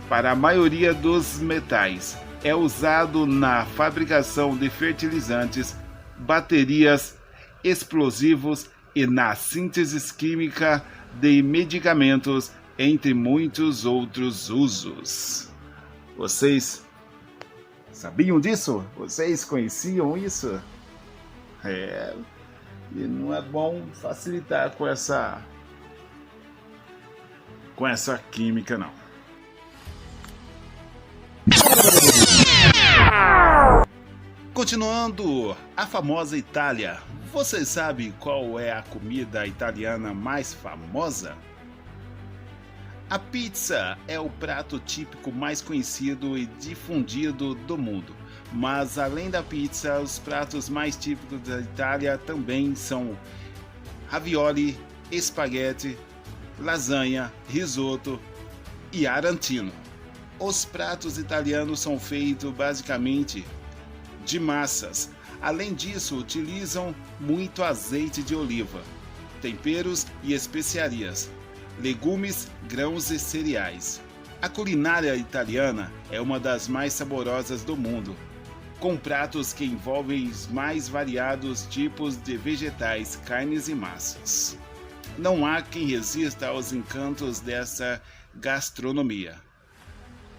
Para a maioria dos metais, é usado na fabricação de fertilizantes, baterias, explosivos e na síntese química de medicamentos, entre muitos outros usos. Vocês sabiam disso? Vocês conheciam isso? E não é bom facilitar com essa química, não. Continuando, a famosa Itália. Você sabe qual é a comida italiana mais famosa? A pizza é o prato típico mais conhecido e difundido do mundo. Mas além da pizza, os pratos mais típicos da Itália também são ravioli, espaguete, lasanha, risoto e arantino. Os pratos italianos são feitos basicamente de massas. Além disso, utilizam muito azeite de oliva, temperos e especiarias, legumes, grãos e cereais. A culinária italiana é uma das mais saborosas do mundo, com pratos que envolvem os mais variados tipos de vegetais, carnes e massas. Não há quem resista aos encantos dessa gastronomia.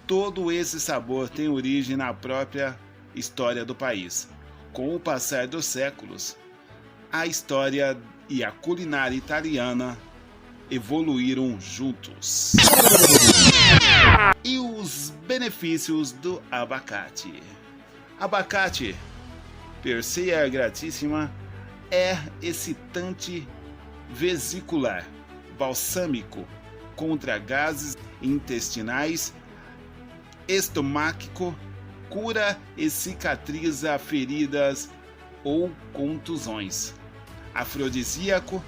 Todo esse sabor tem origem na própria história do país. Com o passar dos séculos, a história e a culinária italiana evoluíram juntos. E os benefícios do abacate. Abacate, per se é gratíssima, é excitante vesicular, balsâmico, contra gases intestinais, estomáquico, cura e cicatriza feridas ou contusões, afrodisíaco,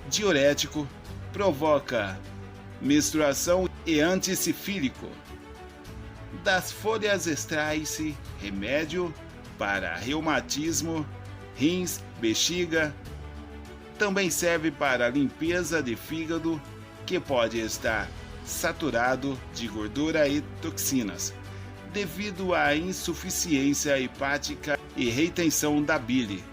diurético, provoca menstruação e antissifílico. Das folhas extrai-se remédio para reumatismo, rins, bexiga. Também serve para limpeza de fígado, que pode estar saturado de gordura e toxinas, devido à insuficiência hepática e retenção da bile.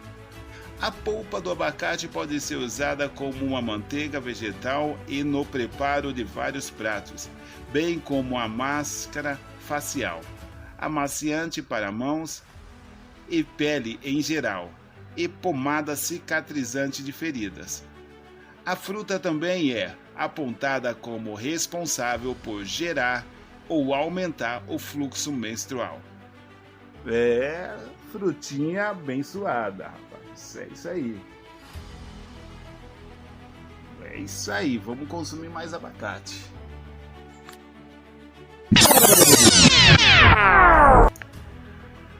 A polpa do abacate pode ser usada como uma manteiga vegetal e no preparo de vários pratos, bem como a máscara facial, amaciante para mãos e pele em geral, e pomada cicatrizante de feridas. A fruta também é apontada como responsável por gerar ou aumentar o fluxo menstrual. Frutinha abençoada, rapaz. É isso aí. É isso aí, vamos consumir mais abacate.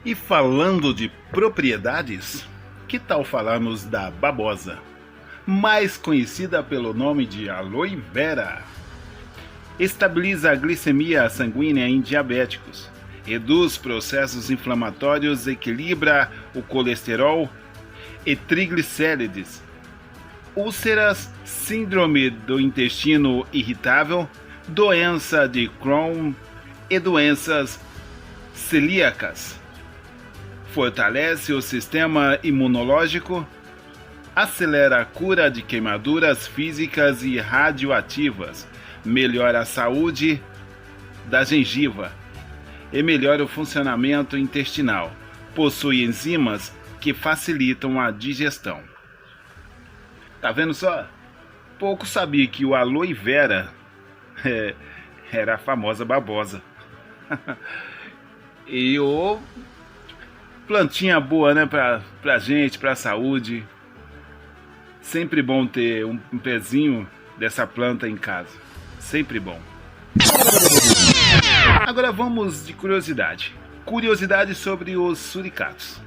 E falando de propriedades, que tal falarmos da babosa, mais conhecida pelo nome de aloe vera? Estabiliza a glicemia sanguínea em diabéticos, reduz processos inflamatórios, equilibra o colesterol e triglicérides, úlceras, síndrome do intestino irritável, doença de Crohn e doenças celíacas. Fortalece o sistema imunológico, acelera a cura de queimaduras físicas e radioativas, melhora a saúde da gengiva e melhora o funcionamento intestinal. Possui enzimas que facilitam a digestão. Tá vendo só? Pouco sabia que o aloe vera era a famosa babosa. E plantinha boa, né, pra gente, pra saúde. Sempre bom ter um pezinho dessa planta em casa. Sempre bom. Agora vamos de curiosidade. Curiosidade sobre os suricatos.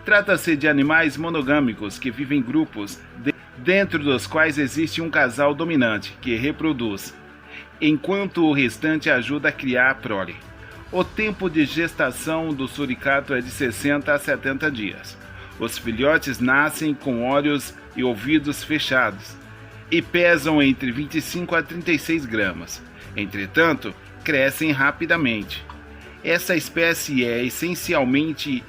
Trata-se de animais monogâmicos que vivem em grupos, dentro dos quais existe um casal dominante que reproduz, enquanto o restante ajuda a criar a prole. O tempo de gestação do suricato é de 60 a 70 dias. Os filhotes nascem com olhos e ouvidos fechados e pesam entre 25 a 36 gramas. Entretanto, crescem rapidamente. Essa espécie é essencialmente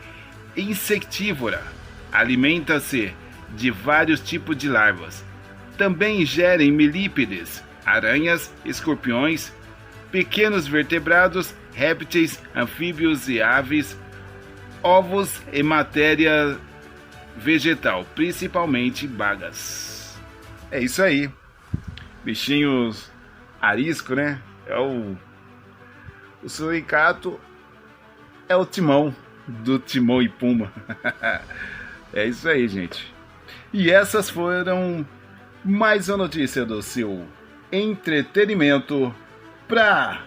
insectívora. Alimenta-se de vários tipos de larvas. Também ingerem milípedes, aranhas, escorpiões, pequenos vertebrados, répteis, anfíbios e aves, ovos e matéria vegetal, principalmente bagas. É isso aí. Bichinhos arisco, né? O suricato é o Timão, do Timão e Pumba. É isso aí, gente. E essas foram mais uma notícia do seu entretenimento pra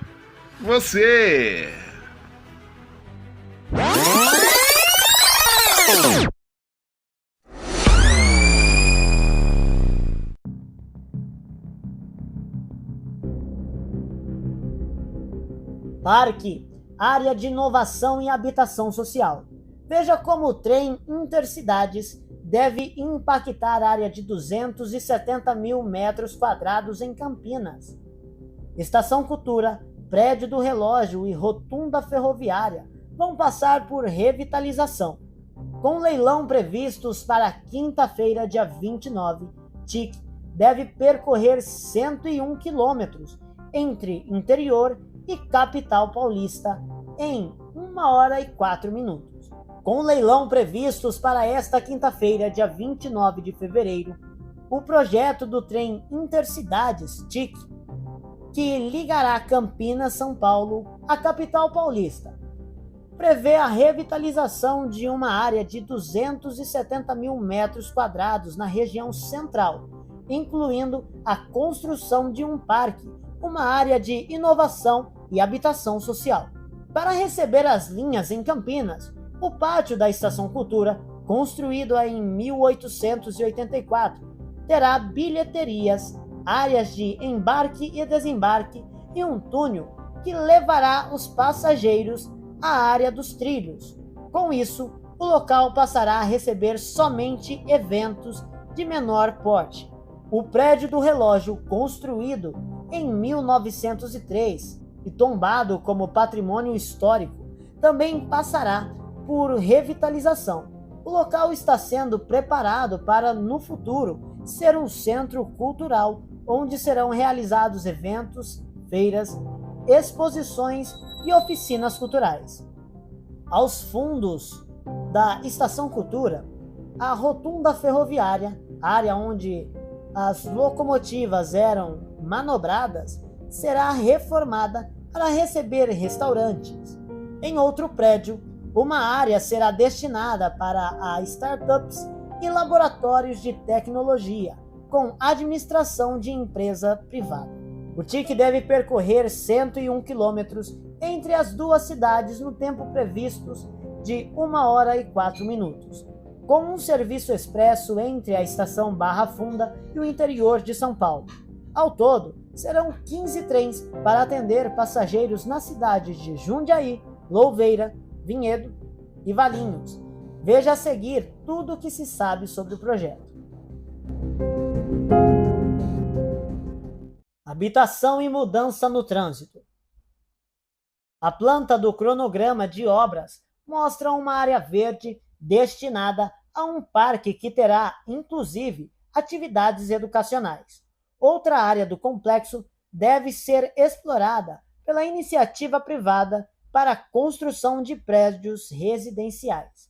você. Parque, área de inovação e habitação social. Veja como o trem Intercidades deve impactar a área de 270 mil metros quadrados em Campinas. Estação Cultura, Prédio do Relógio e Rotunda Ferroviária vão passar por revitalização. Com leilão previstos para quinta-feira, dia 29, TIC deve percorrer 101 quilômetros entre interior e capital paulista em 1 hora e 4 minutos. Com leilão previstos para esta quinta-feira, dia 29 de fevereiro, o projeto do trem Intercidades TIC, que ligará Campinas, São Paulo à capital paulista, prevê a revitalização de uma área de 270 mil metros quadrados na região central, incluindo a construção de um parque, uma área de inovação e habitação social. Para receber as linhas em Campinas, o pátio da Estação Cultura, construído em 1884, terá bilheterias, áreas de embarque e desembarque e um túnel que levará os passageiros à área dos trilhos. Com isso, o local passará a receber somente eventos de menor porte. O Prédio do Relógio, construído em 1903 e tombado como patrimônio histórico, também passará por revitalização. O local está sendo preparado para, no futuro, ser um centro cultural onde serão realizados eventos, feiras, exposições e oficinas culturais. Aos fundos da Estação Cultura, a rotunda ferroviária, área onde as locomotivas eram manobradas, será reformada para receber restaurantes. Em outro prédio, uma área será destinada para a startups e laboratórios de tecnologia, com administração de empresa privada. O TIC deve percorrer 101 quilômetros entre as duas cidades no tempo previsto de 1 hora e 4 minutos, com um serviço expresso entre a estação Barra Funda e o interior de São Paulo. Ao todo, serão 15 trens para atender passageiros nas cidades de Jundiaí, Louveira, Vinhedo e Valinhos. Veja a seguir tudo o que se sabe sobre o projeto. Habitação e mudança no trânsito. A planta do cronograma de obras mostra uma área verde destinada a um parque que terá, inclusive, atividades educacionais. Outra área do complexo deve ser explorada pela iniciativa privada para a construção de prédios residenciais.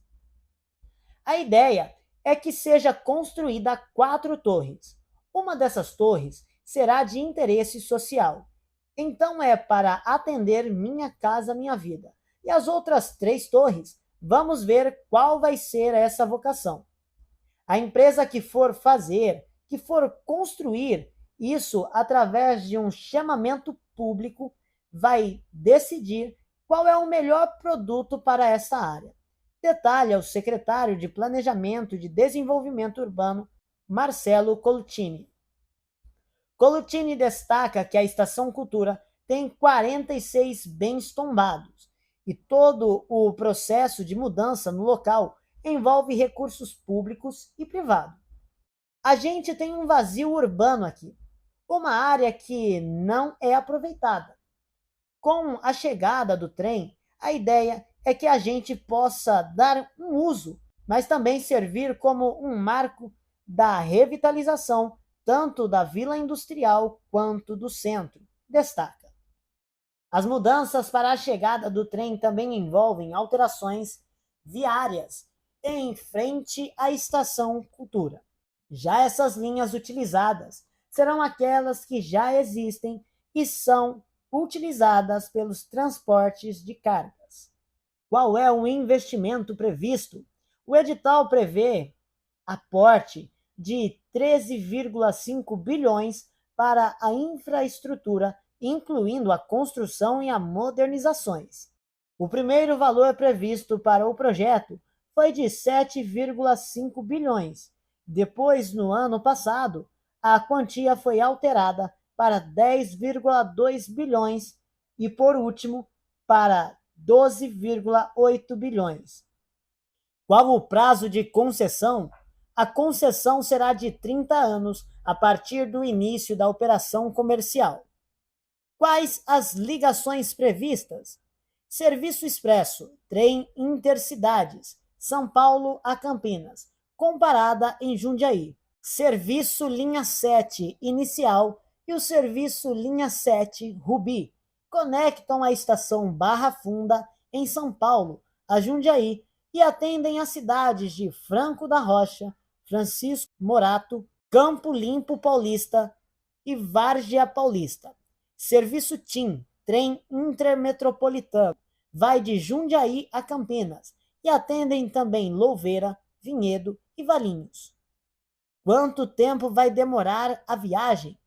A ideia é que seja construída 4 torres. Uma dessas torres será de interesse social, então é para atender Minha Casa Minha Vida. E as outras 3 torres, vamos ver qual vai ser essa vocação. A empresa que for construir isso através de um chamamento público, vai decidir qual é o melhor produto para essa área. Detalha o secretário de Planejamento e de Desenvolvimento Urbano, Marcelo Colucini. Colucini destaca que a Estação Cultura tem 46 bens tombados e todo o processo de mudança no local envolve recursos públicos e privados. A gente tem um vazio urbano aqui, uma área que não é aproveitada. Com a chegada do trem, a ideia é que a gente possa dar um uso, mas também servir como um marco da revitalização tanto da Vila Industrial quanto do centro, destaca. As mudanças para a chegada do trem também envolvem alterações viárias em frente à Estação Cultura. Já essas linhas utilizadas serão aquelas que já existem e são utilizadas pelos transportes de cargas. Qual é o investimento previsto? O edital prevê aporte de 13,5 bilhões para a infraestrutura, incluindo a construção e a modernizações. O primeiro valor previsto para o projeto foi de 7,5 bilhões. Depois, no ano passado, a quantia foi alterada para 10,2 bilhões e, por último, para 12,8 bilhões. Qual o prazo de concessão? A concessão será de 30 anos a partir do início da operação comercial. Quais as ligações previstas? Serviço expresso, trem intercidades, São Paulo a Campinas, com parada em Jundiaí. Serviço linha 7 inicial e o serviço linha 7 Rubi conectam a estação Barra Funda, em São Paulo, a Jundiaí, e atendem as cidades de Franco da Rocha, Francisco Morato, Campo Limpo Paulista e Várzea Paulista. Serviço TIM, trem intermetropolitano, vai de Jundiaí a Campinas e atendem também Louveira, Vinhedo e Valinhos. Quanto tempo vai demorar a viagem?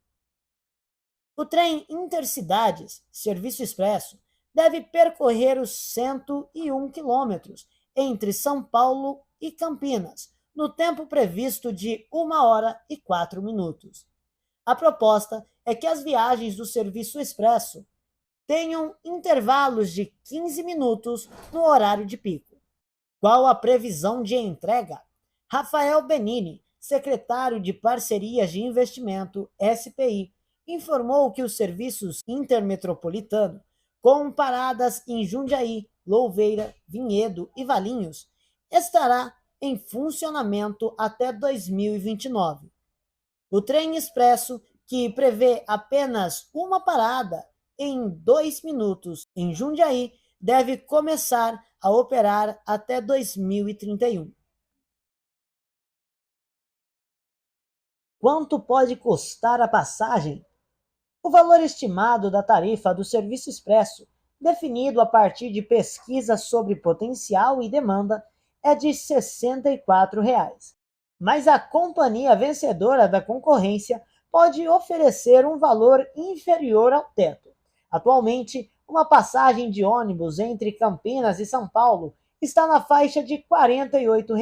O trem Intercidades, serviço expresso, deve percorrer os 101 quilômetros entre São Paulo e Campinas, no tempo previsto de 1 hora e 4 minutos. A proposta é que as viagens do serviço expresso tenham intervalos de 15 minutos no horário de pico. Qual a previsão de entrega? Rafael Benini, secretário de Parcerias de Investimento, SPI, informou que os serviços intermetropolitano, com paradas em Jundiaí, Louveira, Vinhedo e Valinhos, estará em funcionamento até 2029. O trem expresso, que prevê apenas uma parada em 2 minutos em Jundiaí, deve começar a operar até 2031. Quanto pode custar a passagem? O valor estimado da tarifa do serviço expresso, definido a partir de pesquisas sobre potencial e demanda, é de R$ 64. Mas a companhia vencedora da concorrência pode oferecer um valor inferior ao teto. Atualmente, uma passagem de ônibus entre Campinas e São Paulo está na faixa de R$ 48,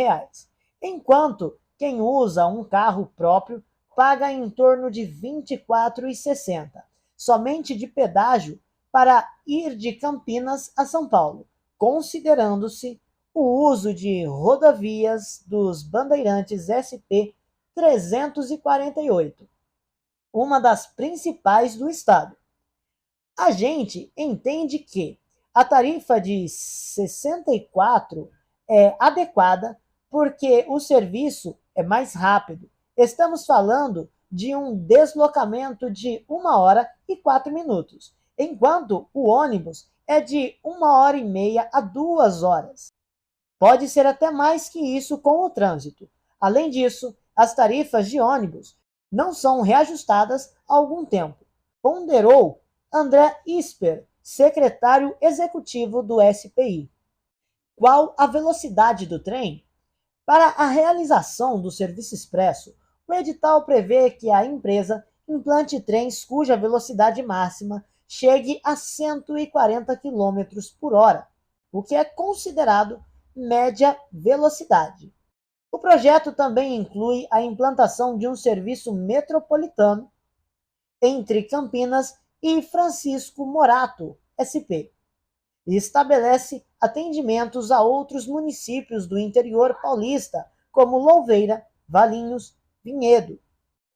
enquanto quem usa um carro próprio paga em torno de R$ 24,60, somente de pedágio para ir de Campinas a São Paulo, considerando-se o uso de rodovias dos Bandeirantes SP 348, uma das principais do estado. A gente entende que a tarifa de 64 é adequada porque o serviço é mais rápido. Estamos falando de um deslocamento de 1 hora e 4 minutos, enquanto o ônibus é de 1 hora e meia a 2 horas. Pode ser até mais que isso com o trânsito. Além disso, as tarifas de ônibus não são reajustadas há algum tempo, ponderou André Isper, secretário executivo do SPI. Qual a velocidade do trem? Para a realização do serviço expresso, o edital prevê que a empresa implante trens cuja velocidade máxima chegue a 140 km por hora, o que é considerado média velocidade. O projeto também inclui a implantação de um serviço metropolitano entre Campinas e Francisco Morato, SP, e estabelece atendimentos a outros municípios do interior paulista, como Louveira, Valinhos, Vinhedo.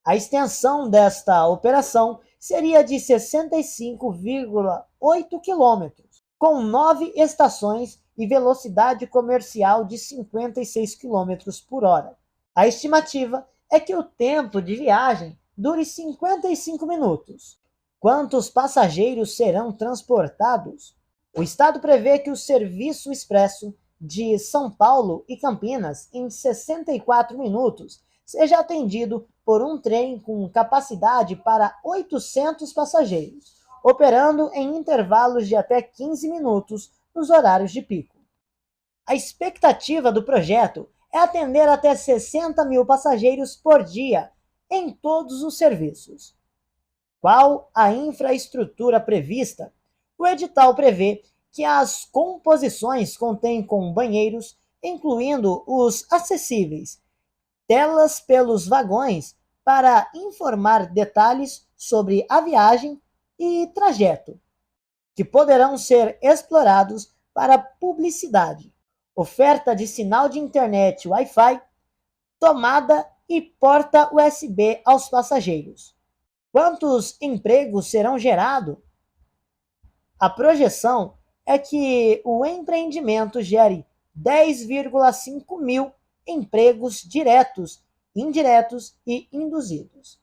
A extensão desta operação seria de 65,8 quilômetros, com 9 estações e velocidade comercial de 56 km por hora. A estimativa é que o tempo de viagem dure 55 minutos. Quantos passageiros serão transportados? O Estado prevê que o serviço expresso de São Paulo e Campinas, em 64 minutos, seja atendido por um trem com capacidade para 800 passageiros, operando em intervalos de até 15 minutos nos horários de pico. A expectativa do projeto é atender até 60 mil passageiros por dia em todos os serviços. Qual a infraestrutura prevista? O edital prevê que as composições contêm com banheiros, incluindo os acessíveis, telas pelos vagões para informar detalhes sobre a viagem e trajeto, que poderão ser explorados para publicidade, oferta de sinal de internet Wi-Fi, tomada e porta USB aos passageiros. Quantos empregos serão gerados? A projeção é que o empreendimento gere 10,5 mil empregos diretos, indiretos e induzidos.